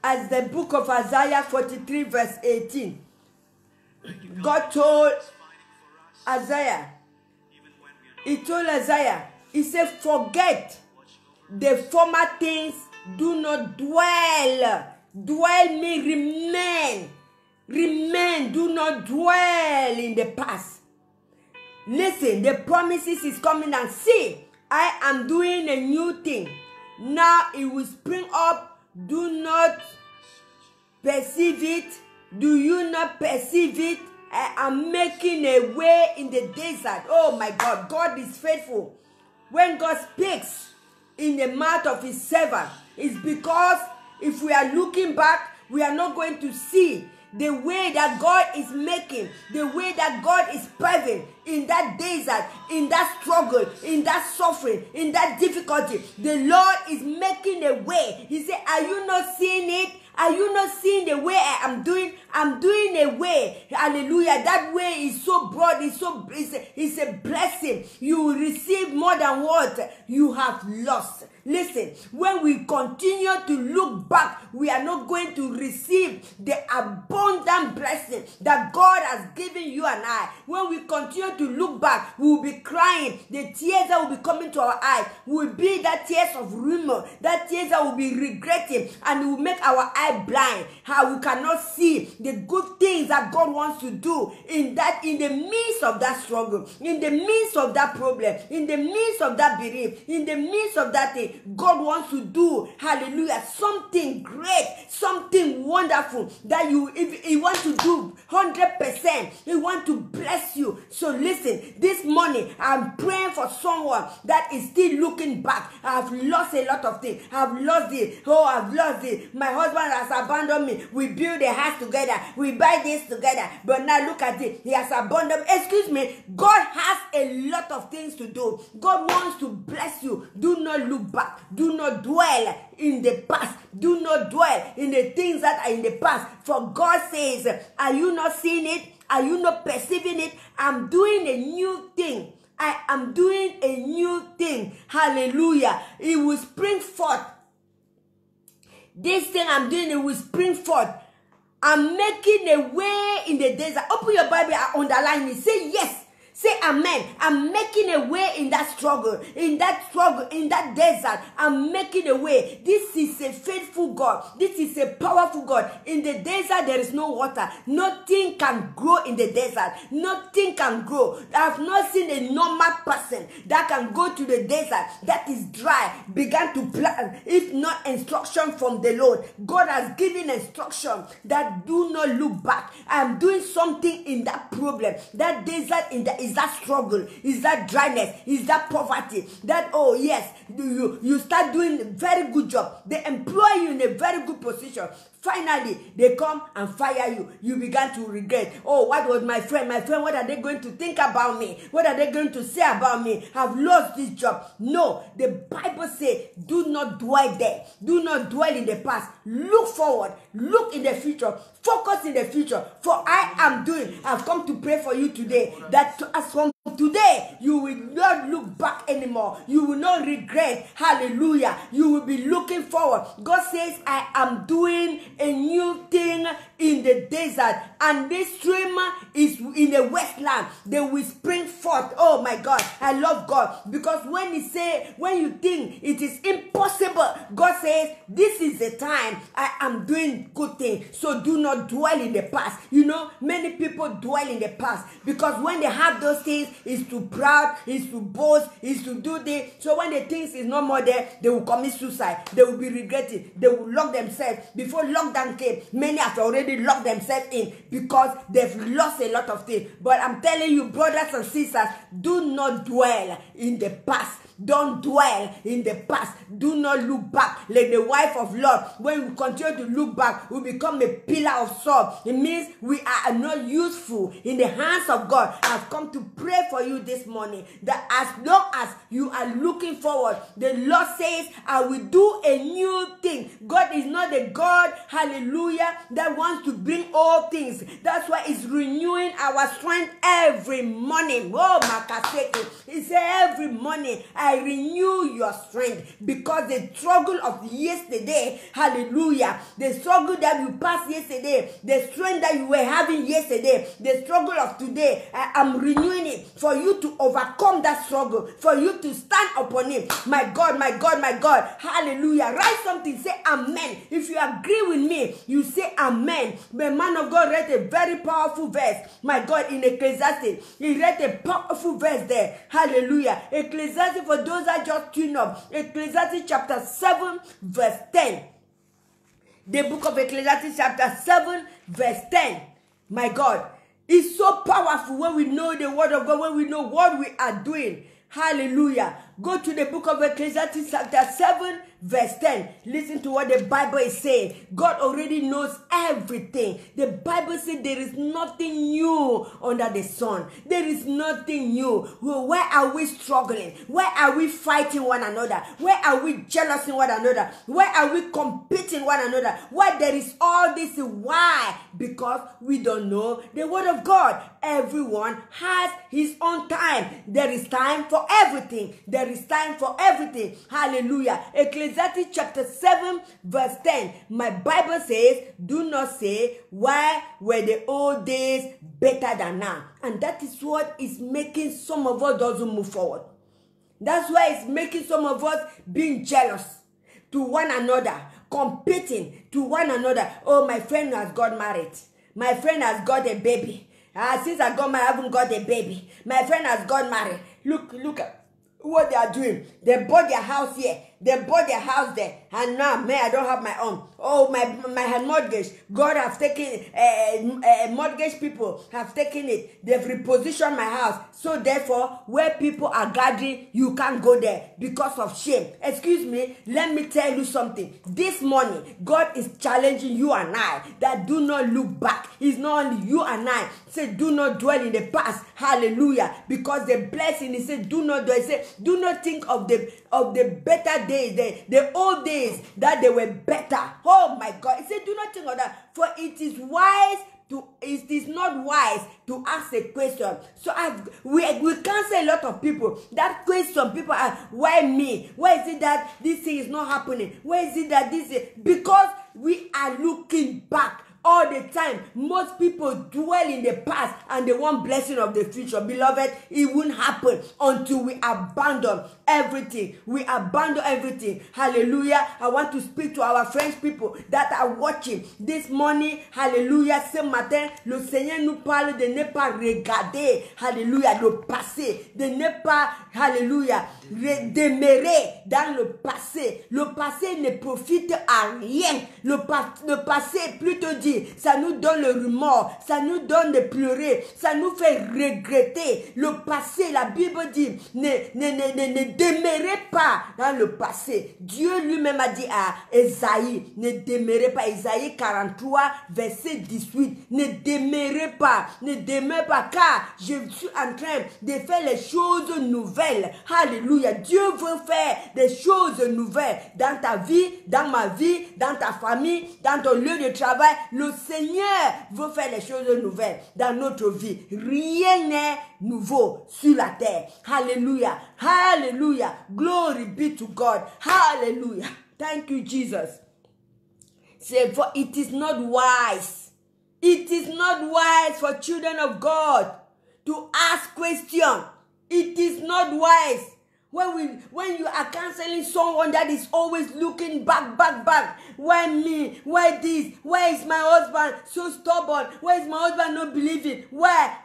As the book of Isaiah 43 verse 18. God told Isaiah. He told Isaiah. He said, forget the former things. Do not dwell. Dwell means remain. Remain. Do not dwell in the past. Listen, the promises is coming and see. I am doing a new thing. Now it will spring up. Do not perceive it. Do you not perceive it? I am making a way in the desert. Oh my God. God is faithful. When God speaks in the mouth of his servant, it's because if we are looking back, we are not going to see the way that God is making, the way that God is paving in that desert, in that struggle, in that suffering, in that difficulty. The Lord is making a way. He said, are you not seeing it? Are you not seeing the way I am doing? I'm doing a way. Hallelujah. That way is so broad. It's a blessing. You will receive more than what you have lost. Listen, when we continue to look back, we are not going to receive the abundant blessing that God has given you and I. When we continue to look back, we will be crying. The tears that will be coming to our eyes will be that tears of rumor, that tears that will be regretting, and it will make our eye blind. How we cannot see the good things that God wants to do in the midst of that struggle, in the midst of that problem, in the midst of that belief, in the midst of that thing. God wants to do, hallelujah, something great, something wonderful that if He wants to do 100%, He wants to bless you. So listen, this morning I'm praying for someone that is still looking back. I've lost a lot of things. I've lost it. Oh, I've lost it. My husband has abandoned me. We build a house together. We buy this together. But now look at it. He has abandoned me. Excuse me. God has a lot of things to do. God wants to bless you. Do not look back. Do not dwell in the past. Do not dwell in the things that are in the past. For God says, are you not seeing it? Are you not perceiving it? I'm doing a new thing. I am doing a new thing. Hallelujah. It will spring forth. This thing I'm doing, it will spring forth. I'm making a way in the desert. Open your Bible and underline it. Say yes. Say amen. I'm making a way in that struggle, in that desert. I'm making a way. This is a faithful God. This is a powerful God. In the desert, there is no water. Nothing can grow in the desert. Nothing can grow. I've not seen a normal person that can go to the desert that is dry, began to plant, if not instruction from the Lord. God has given instruction that do not look back. I'm doing something in that problem, that desert, is that struggle, is that dryness, is that poverty, that, oh yes, you start doing a very good job. They employ you in a very good position. Finally, they come and fire you. You began to regret. Oh, what was my friend? My friend, what are they going to think about me? What are they going to say about me? I've lost this job. No, the Bible says, do not dwell there. Do not dwell in the past. Look forward. Look in the future. Focus in the future. For I've come to pray for you today that as from today, you will not look back anymore. You will not regret. Hallelujah. You will be looking forward. God says, I am doing a new thing in the desert, and this stream is in the wasteland. They will spring forth. Oh my God, I love God, because when you think it is impossible, God says, this is the time I am doing good things. So do not dwell in the past. You know, many people dwell in the past because when they have those things, it's too proud, it's to boast, it's to do this. So when the things is no more there, they will commit suicide. They will be regretting. They will lock themselves. Before lockdown came, many have already locked themselves in because they've lost a lot of things. But I'm telling you, brothers and sisters, do not dwell in the past. Don't dwell in the past. Do not look back like the wife of Lot. When we continue to look back, we become a pillar of salt. It means we are not useful in the hands of God. I've come to pray for you this morning that as long as you are looking forward, the Lord says, I will do a new thing. God is not a God, hallelujah, that wants to bring all things. That's why He's renewing our strength every morning. Oh, Makaseke. He said every morning, I renew your strength, because the struggle of yesterday, hallelujah, the struggle that you passed yesterday, the strength that you were having yesterday, the struggle of today, I am renewing it for you to overcome that struggle, for you to stand upon it. My God, my God, my God, hallelujah. Write something, say amen. If you agree with me, you say amen. The man of God read a very powerful verse, my God, in Ecclesiastes. He read a powerful verse there, hallelujah. Ecclesiastes For those that just tune up, Ecclesiastes chapter 7, verse 10. The book of Ecclesiastes chapter 7, verse 10. My God, it's so powerful when we know the word of God, when we know what we are doing. Hallelujah. Go to the book of Ecclesiastes chapter 7, verse 10. Listen to what the Bible is saying. God already knows everything. The Bible says there is nothing new under the sun. There is nothing new. Well, where are we struggling? Where are we fighting one another? Where are we jealous in one another? Where are we competing one another? Why there is all this? Why? Because we don't know the word of God. Everyone has his own time. There is time for everything. There is time for everything. Hallelujah. Ecclesiastes chapter 7 verse 10. My Bible says, do not say, why were the old days better than now? And that is what is making some of us doesn't move forward. That's why it's making some of us being jealous to one another, competing to one another. Oh, my friend has got married. My friend has got a baby. Since I got married, I haven't got a baby. My friend has got married. Look at what they are doing. They bought their house here. They bought their house there. And now, man, I don't have my own. Oh, my mortgage. God have taken, mortgage people have taken it. They've repositioned my house. So therefore, where people are gathering, you can't go there because of shame. Excuse me, let me tell you something. This morning, God is challenging you and I that do not look back. It's not only you and I. Say, do not dwell in the past. Hallelujah. Because the blessing, he said, do not dwell. He said, do not think of the better days, the old days that they were better. Oh my God. He said, do not think of that. For it is not wise to ask a question. So we cancel a lot of people. That question, people are, why me? Why is it that this thing is not happening? Why is it that this is? Because we are looking back. All the time, most people dwell in the past and they want blessing of the future. Beloved, it won't happen until we abandon everything. We abandon everything. Hallelujah. I want to speak to our French people that are watching this morning. Hallelujah. Ce matin, le Seigneur nous parle de ne pas regarder. Hallelujah. Le passé. De ne pas, hallelujah, demeurer dans le passé. Le passé ne profite à rien. Le passé, plutôt dit, ça nous donne le remords, ça nous donne de pleurer, ça nous fait regretter. Le passé, la Bible dit, ne demeurez pas dans le passé. Dieu lui-même a dit à Esaïe, ne demeurez pas. Esaïe 43, verset 18. Ne demeurez pas, car je suis en train de faire les choses nouvelles. Alléluia. Dieu veut faire des choses nouvelles dans ta vie, dans ma vie, dans ta famille, dans ton lieu de travail. Le Seigneur veut faire les choses nouvelles dans notre vie. Rien n'est nouveau sur la terre. Hallelujah. Hallelujah. Glory be to God. Hallelujah. Thank you, Jesus. Say, for it is not wise. It is not wise for children of God to ask questions. It is not wise. When you are counseling someone that is always looking back. Why me? Why this? Why is my husband so stubborn? Why is my husband not believing? Why?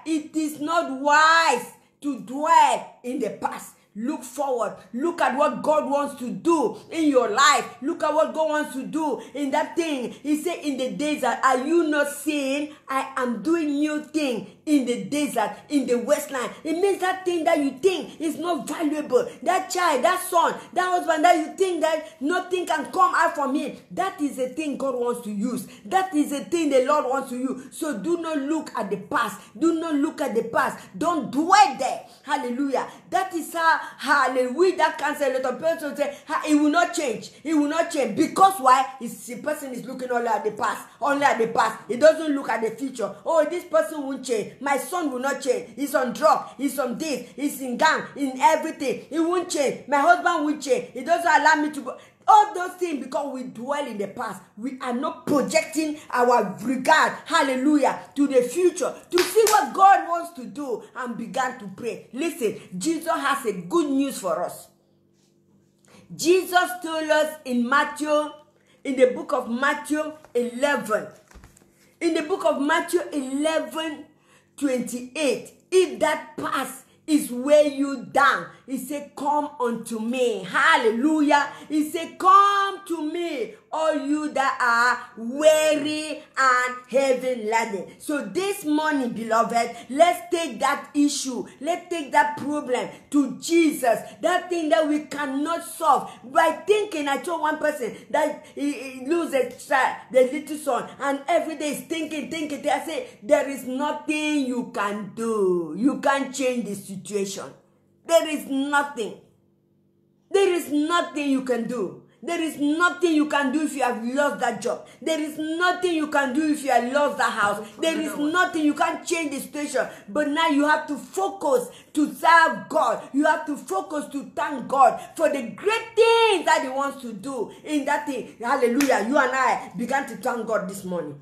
It is not wise to dwell in the past. Look forward. Look at what God wants to do in your life. Look at what God wants to do in that thing. He said in the desert, are you not seeing? I am doing new thing in the desert, in the wasteland. It means that thing that you think is not valuable. That child, that son, that husband that you think that nothing can come out from him. That is a thing God wants to use. That is a thing the Lord wants to use. So do not look at the past. Do not look at the past. Don't dwell there. Hallelujah. That is how, hallelujah, that cancel a lot of people say, it will not change. It will not change. Because why? The person is looking only at the past. Only at the past. He doesn't look at the future. Oh, this person won't change. My son will not change. He's on drug. He's on this. He's in gang. In everything. He won't change. My husband will change. He doesn't allow me to go. All those things, because we dwell in the past, we are not projecting our regard, hallelujah, to the future, to see what God wants to do, and began to pray. Listen, Jesus has a good news for us. Jesus told us in the book of Matthew 11, in the book of Matthew 11, 28, if that past is weigh you down. He said, come unto me. Hallelujah. He said, come to me, all you that are weary and heavy laden. So this morning, beloved, let's take that issue. Let's take that problem to Jesus. That thing that we cannot solve by thinking. I told one person that he lose a child, the little son, and every day is thinking. I say, there is nothing you can do. You can't change the situation. There is nothing. There is nothing you can do. There is nothing you can do if you have lost that job. There is nothing you can do if you have lost that house. There is nothing. You can't change the situation. But now you have to focus to serve God. You have to focus to thank God for the great things that He wants to do in that thing. Hallelujah. You and I began to thank God this morning.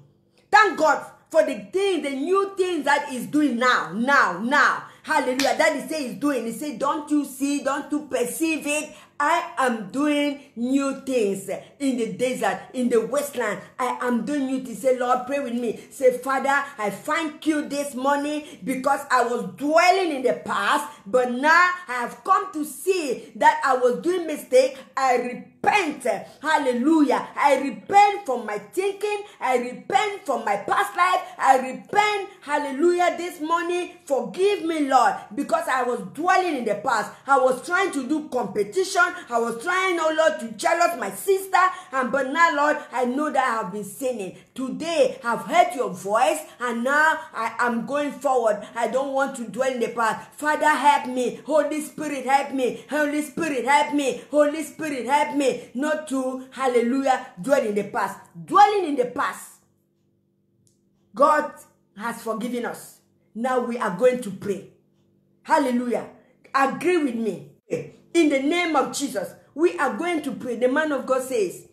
Thank God for the things, the new things that He's doing now. Hallelujah. That He says He's doing. He said, don't you see? Don't you perceive it? I am doing new things in the desert, in the wasteland. I am doing new things. Say, Lord, pray with me. Say, Father, I thank you this morning because I was dwelling in the past, but now I have come to see that I was doing mistake. I repent. Hallelujah. I repent from my thinking. I repent from my past life. I repent. Hallelujah. This morning, forgive me, Lord, because I was dwelling in the past. I was trying to do competition. I was trying, oh Lord, to jealous my sister. But now, Lord, I know that I have been sinning. Today, I've heard your voice, and now I am going forward. I don't want to dwell in the past. Father, help me. Holy Spirit, help me. Holy Spirit, help me. Holy Spirit, help me. Not to, hallelujah, dwell in the past. Dwelling in the past. God has forgiven us. Now we are going to pray. Hallelujah. Agree with me. In the name of Jesus, we are going to pray. The man of God says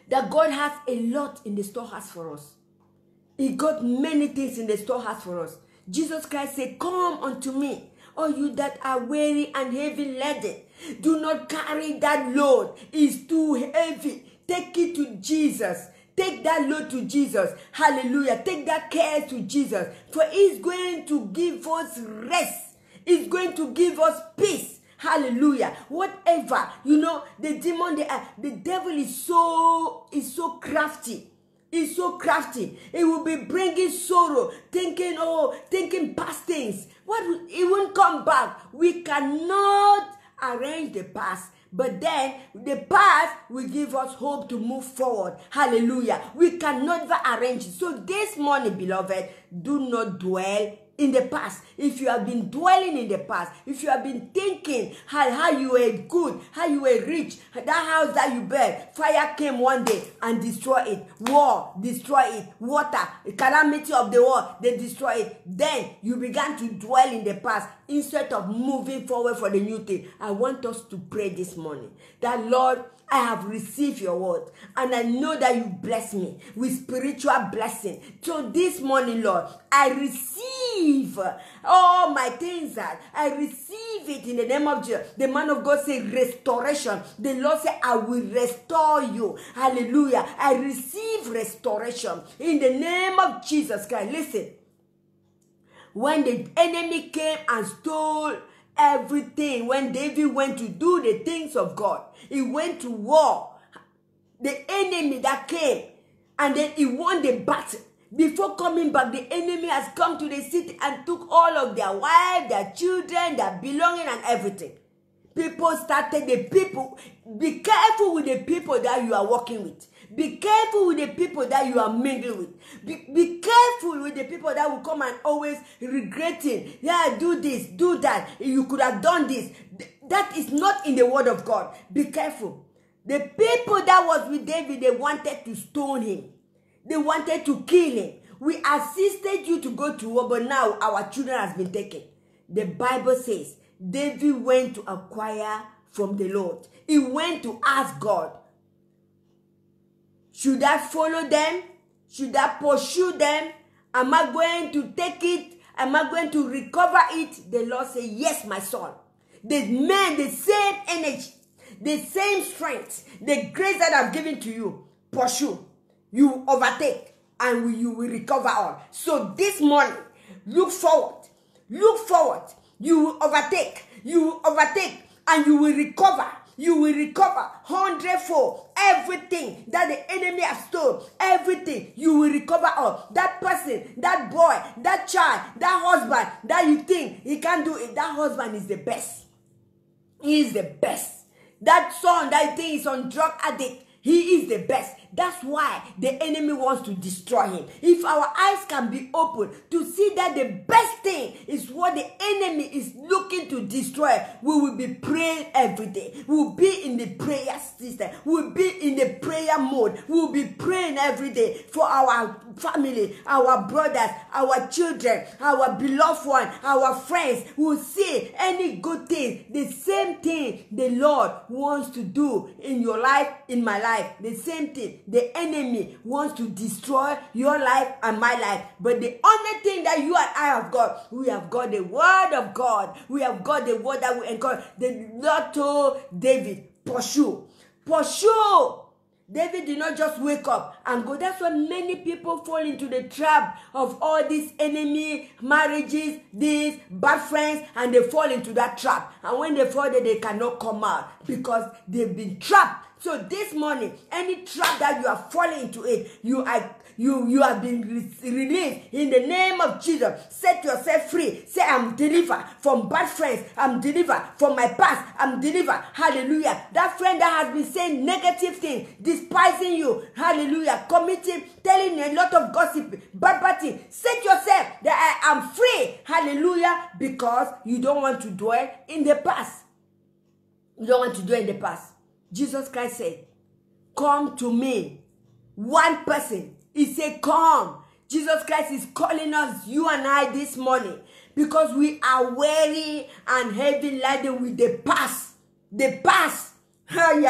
that God has a lot in the storehouse for us. He got many things in the storehouse for us. Jesus Christ said, come unto me, all you that are weary and heavy laden. Do not carry that load. It's too heavy. Take it to Jesus. Take that load to Jesus. Hallelujah. Take that care to Jesus. For He's going to give us rest. He's going to give us peace. Hallelujah. Whatever, the demon, the devil is so crafty. He's so crafty. He will be bringing sorrow, thinking past things. It won't come back. We cannot arrange the past. But then the past will give us hope to move forward. Hallelujah. We can never arrange it. So this morning, beloved, do not dwell in the past. If you have been dwelling in the past, if you have been thinking how you were good, how you were rich, that house that you built, fire came one day and destroyed it. War, destroy it. Water, calamity of the world, they destroy it. Then you began to dwell in the past instead of moving forward for the new thing. I want us to pray this morning that, Lord, I have received your word, and I know that you bless me with spiritual blessing. So this morning, Lord, I receive all my things that I receive it in the name of Jesus. The man of God said restoration. The Lord said, I will restore you. Hallelujah. I receive restoration in the name of Jesus Christ. Listen, when the enemy came and stole everything, when David went to do the things of God, he went to war. The enemy that came, and then he won the battle. Before coming back, the enemy has come to the city and took all of their wives, their children, their belonging, and everything. Be careful with the people that you are working with. Be careful with the people that you are mingling with. Be careful with the people that will come and always regretting. Yeah, do this, do that. You could have done this. That is not in the word of God. Be careful. The people that was with David, they wanted to stone him. They wanted to kill him. We assisted you to go to war, but now our children has been taken. The Bible says David went to acquire from the Lord. He went to ask God, should I follow them? Should I pursue them? Am I going to take it? Am I going to recover it? The Lord said, yes, my son. The same energy, the same strength, the grace that I've given to you, pursue. You overtake and you will recover all. So this morning, look forward. Look forward. You will overtake. You will overtake. And you will recover. You will recover 100-fold. Everything that the enemy has stolen, everything, you will recover all. That person, that boy, that child, that husband, that you think he can't do it, that husband is the best. He is the best. That son that you think is on drug addict, he is the best. That's why the enemy wants to destroy him. If our eyes can be open to see that the best thing is what the enemy is looking to destroy, we will be praying every day. We will be in the prayer system. We will be in the prayer mode. We will be praying every day for our family, our brothers, our children, our beloved one, our friends. We will see any good thing, the same thing the Lord wants to do in your life, in my life, the same thing. The enemy wants to destroy your life and my life. But the only thing that you and I have got, we have got the word of God. We have got the word that we encourage. The Lord told David, pursue. Pursue. David did not just wake up and go. That's why many people fall into the trap of all these enemy marriages, these bad friends, and they fall into that trap. And when they fall there, they cannot come out because they've been trapped. So this morning, any trap that you are falling into it, you have been released in the name of Jesus. Set yourself free. Say, I'm delivered from bad friends. I'm delivered from my past. I'm delivered. Hallelujah. That friend that has been saying negative things, despising you. Hallelujah. Committing, telling a lot of gossip, bad things. Set yourself that I am free. Hallelujah. Because you don't want to dwell in the past. You don't want to dwell in the past. Jesus Christ said, come to me. One person. He said, come. Jesus Christ is calling us, you and I, this morning. Because we are weary and heavy laden with the past. The past. With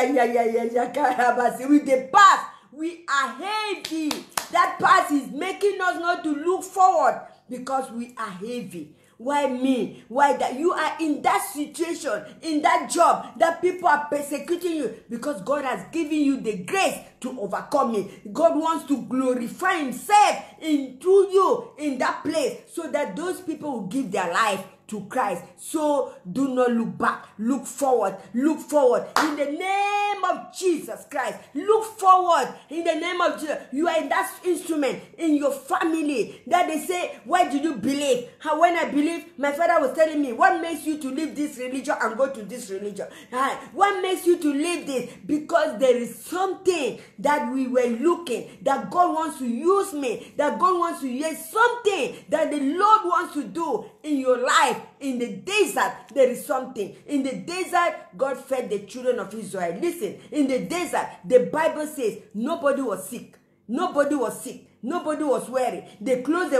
the past. We are heavy. That past is making us not to look forward. Because we are heavy. Why me? Why that? You are in that situation, in that job, that people are persecuting you because God has given you the grace to overcome it. God wants to glorify himself through you in that place so that those people will give their life to Christ. So do not look back. Look forward. Look forward. In the name of Jesus Christ. Look forward. In the name of Jesus. You are in that instrument in your family that they say, why do you believe? How when I believe, my father was telling me, what makes you to leave this religion and go to this religion? What makes you to leave this? Because there is something that we were looking, that God wants to use me, that God wants to use something that the Lord wants to do in your life. In the desert, there is something. In the desert, God fed the children of Israel. Listen, in the desert, the Bible says nobody was sick. Nobody was sick. Nobody was weary. The clothes they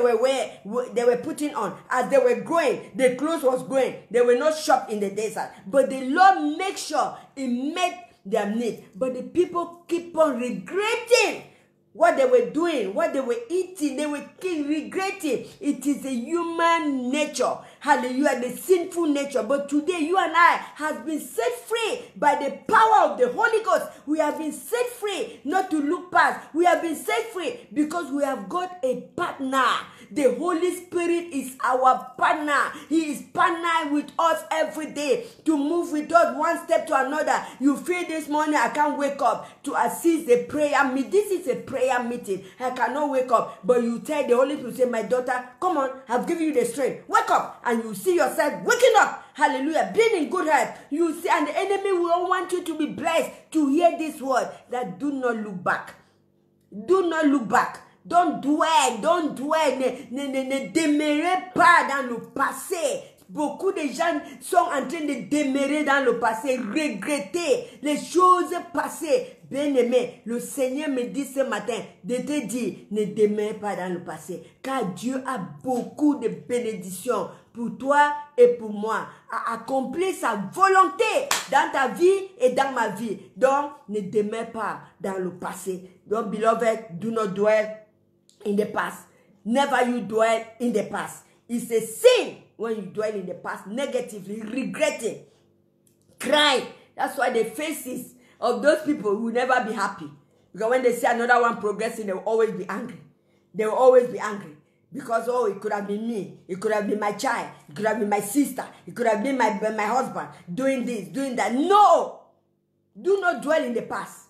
were putting on, as they were growing, the clothes was growing. They were not shopped in the desert. But the Lord made sure He met their needs. But the people keep on regretting what they were doing, what they were eating. They were regretting. It is a human nature. Hallelujah, the sinful nature. But today, you and I have been set free by the power of the Holy Ghost. We have been set free not to look past. We have been set free because we have got a partner. The Holy Spirit is our partner. He is partnering with us every day to move with us one step to another. You feel this morning, I can't wake up to assist the prayer meeting. This is a prayer meeting. I cannot wake up. But you tell the Holy Spirit, say, my daughter, come on, I've given you the strength. Wake up. And you see yourself waking up. Hallelujah. Being in good health. You see, and the enemy will want you to be blessed to hear this word that do not look back. Do not look back. Don't dwell. Ne demeurez pas dans le passé. Beaucoup de gens sont en train de demeurer dans le passé, regretter les choses passées. Bien-aimé, le Seigneur me dit ce matin de te dire, ne demeure pas dans le passé, car Dieu a beaucoup de bénédictions pour toi et pour moi, à accomplir sa volonté dans ta vie et dans ma vie. Donc, ne demeure pas dans le passé. Donc, beloved, do not dwell in the past. Never you dwell in the past. It's a sin when you dwell in the past negatively, regretting, crying. That's why the faces of those people will never be happy. Because when they see another one progressing, they will always be angry. They will always be angry. Because, oh, it could have been me. It could have been my child. It could have been my sister. It could have been my husband doing this, doing that. No! Do not dwell in the past.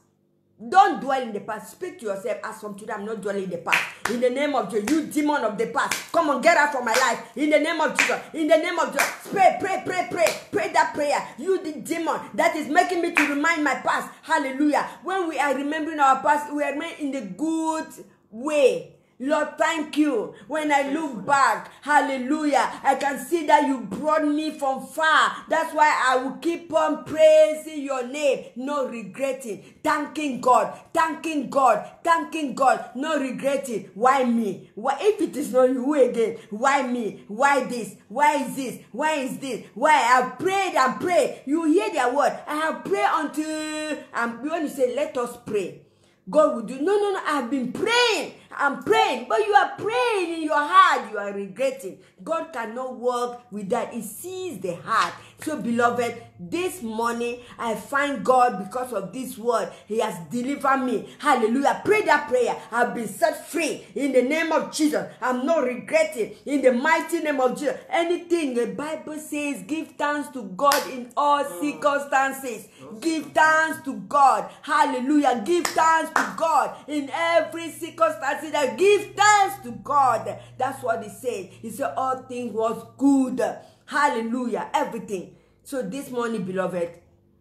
Don't dwell in the past. Speak to yourself. As from today, I'm not dwelling in the past. In the name of Jesus, you demon of the past, come on, get out from my life. In the name of Jesus. In the name of Jesus. Pray, pray, pray, pray. Pray that prayer. You the demon that is making me to remind my past. Hallelujah. When we are remembering our past, we are made in the good way. Lord, thank you. When I look back, hallelujah, I can see that you brought me from far. That's why I will keep on praising your name, no regretting, thanking God, thanking God, thanking God, no regretting. Why me? Why, if it is not you again? Why me? Why this? Why is this? Why is this? Why I have prayed and prayed. You hear their word. I have prayed until when you say, let us pray, God will do. No, I have been praying. I'm praying. But you are praying in your heart. You are regretting. God cannot work with that. He sees the heart. So, beloved, this morning, I thank God because of this word. He has delivered me. Hallelujah. Pray that prayer. I've been set free in the name of Jesus. I'm not regretting in the mighty name of Jesus. Anything the Bible says, give thanks to God in all circumstances. Give thanks to God. Hallelujah. Give thanks to God in every circumstance. That give thanks to God. That's what he said. He said all things was good. Hallelujah. Everything. So this morning, beloved,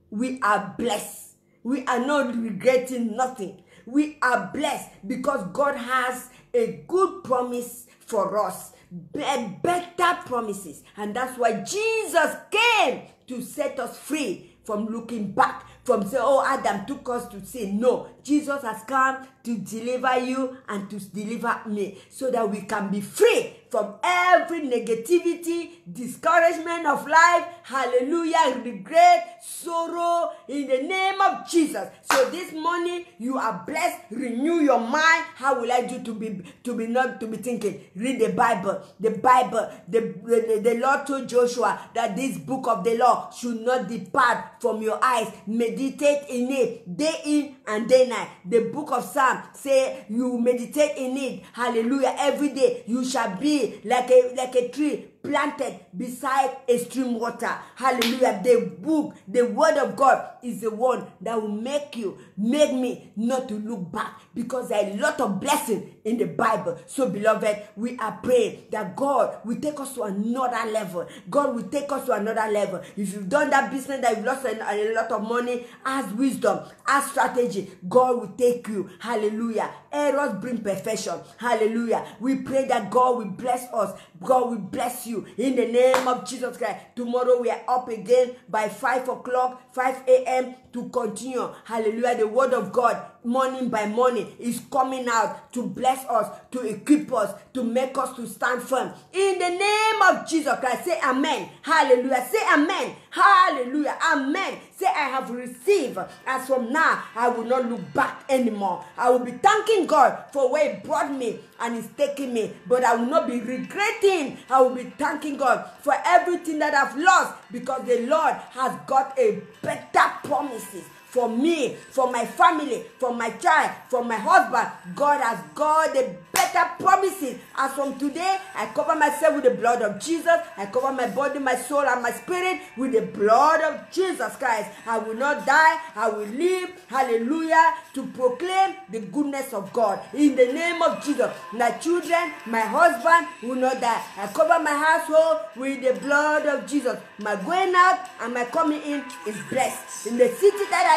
we are blessed. We are not regretting nothing. We are blessed because God has a good promise for us. Better promises. And that's why Jesus came to set us free from looking back. From saying, oh, Adam took us to sin. No, Jesus has come to deliver you and to deliver me so that we can be free from every negativity, discouragement of life, hallelujah, regret, sorrow, in the name of Jesus. So this morning, you are blessed. Renew your mind. How will I do to be thinking? Read the Bible. The Bible, the Lord told Joshua that this book of the law should not depart from your eyes. Meditate in it day in and day night. The book of Psalm say you meditate in it. Hallelujah. Every day you shall be like a tree planted beside a stream water. Hallelujah. The book, the word of God is the one that will make me not to look back, because there are a lot of blessing in the Bible. So beloved, we are praying that God will take us to another level. God will take us to another level. If you've done that business that you've lost a lot of money, ask wisdom, ask strategy. God will take you. Hallelujah. Errors bring perfection. Hallelujah. We pray that God will bless us. God will bless you in the name of Jesus Christ. Tomorrow we are up again by 5 o'clock, 5 a.m. to continue. Hallelujah. The word of God, morning by morning, is coming out to bless us, to equip us, to make us to stand firm. In the name of Jesus Christ, say amen. Hallelujah. Say amen. Hallelujah. Amen. Say I have received. As from now, I will not look back anymore. I will be thanking God for where He brought me and He's taking me. But I will not be regretting. I will be thanking God for everything that I've lost, because the Lord has got a better promises for me, for my family, for my child, for my husband. God has got the better promises. As from today, I cover myself with the blood of Jesus. I cover my body, my soul, and my spirit with the blood of Jesus Christ. I will not die. I will live, hallelujah, to proclaim the goodness of God. In the name of Jesus, my children, my husband will not die. I cover my household with the blood of Jesus. My going out and my coming in is blessed. In the city that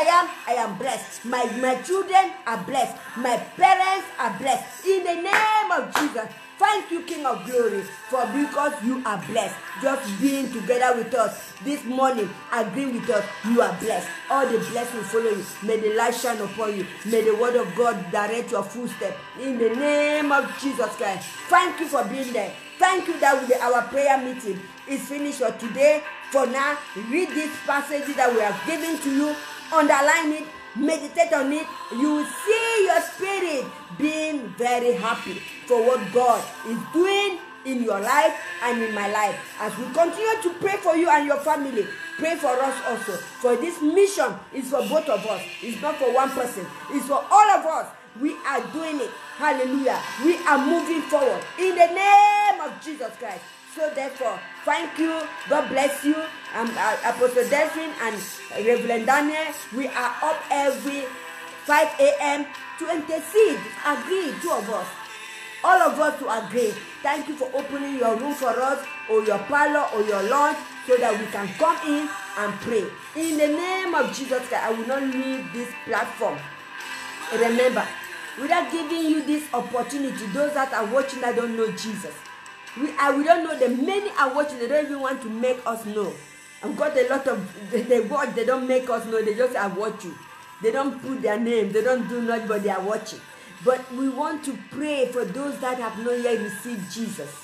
I am blessed. My children are blessed. My parents are blessed. In the name of Jesus. Thank you, King of Glory, because you are blessed. Just being together with us this morning, agreeing with us, you are blessed. All the blessings will follow you. May the light shine upon you. May the word of God direct your footsteps. In the name of Jesus Christ. Thank you for being there. Thank you that our prayer meeting is finished for today. For now, read this passage that we have given to you. Underline it, meditate on it. You will see your spirit being very happy for what God is doing in your life and in my life. As we continue to pray for you and your family, pray for us also. For this mission is for both of us. It's not for one person. It's for all of us. We are doing it. Hallelujah. We are moving forward in the name of Jesus Christ. So therefore, thank you. God bless you. Apostle Delphine and Reverend Daniel, we are up every 5 a.m. to intercede. Agree, two of us. All of us to agree. Thank you for opening your room for us, or your parlor, or your lounge, so that we can come in and pray. In the name of Jesus Christ, I will not leave this platform. Remember, without giving you this opportunity, those that are watching that don't know Jesus, we don't know them. Many are watching, they don't even want to make us know. I've got a lot of, they watch, they don't make us know, they just are watching. They don't put their name, they don't do nothing, but they are watching. But we want to pray for those that have not yet received Jesus.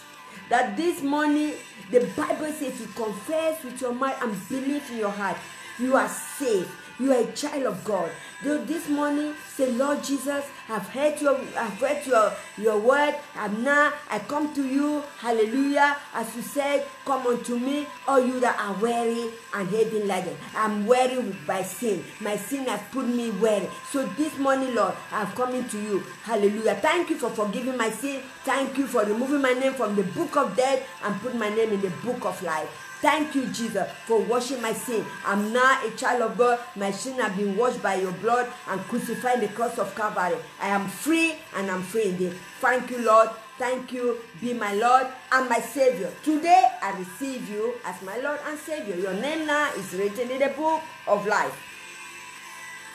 That this morning, the Bible says, if you confess with your mouth and believe in your heart, you are saved. You are a child of God. Though this morning, say, Lord Jesus, I've heard your word, and now I come to you. Hallelujah. As you said, come unto me, all you that are weary and heavy laden. I'm weary with my sin. My sin has put me weary. So this morning, Lord, I've come into you. Hallelujah. Thank you for forgiving my sin. Thank you for removing my name from the book of death and putting my name in the book of life. Thank you, Jesus, for washing my sin. I'm now a child of God. My sin has been washed by your blood and crucified in the cross of Calvary. I am free, and I'm free indeed. Thank you, Lord. Thank you. Be my Lord and my Savior. Today, I receive you as my Lord and Savior. Your name now is written in the book of life.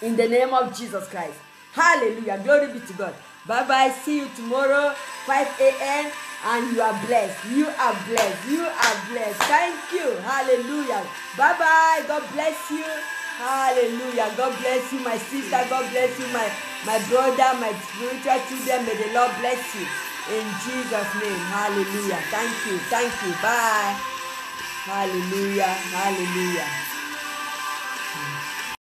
In the name of Jesus Christ. Hallelujah. Glory be to God. Bye-bye. See you tomorrow, 5 a.m. And you are blessed. You are blessed. You are blessed. Thank you. Hallelujah. Bye-bye. God bless you. Hallelujah. God bless you, my sister. God bless you, my brother, my spiritual children. May the Lord bless you. In Jesus' name. Hallelujah. Thank you. Thank you. Bye. Hallelujah. Hallelujah.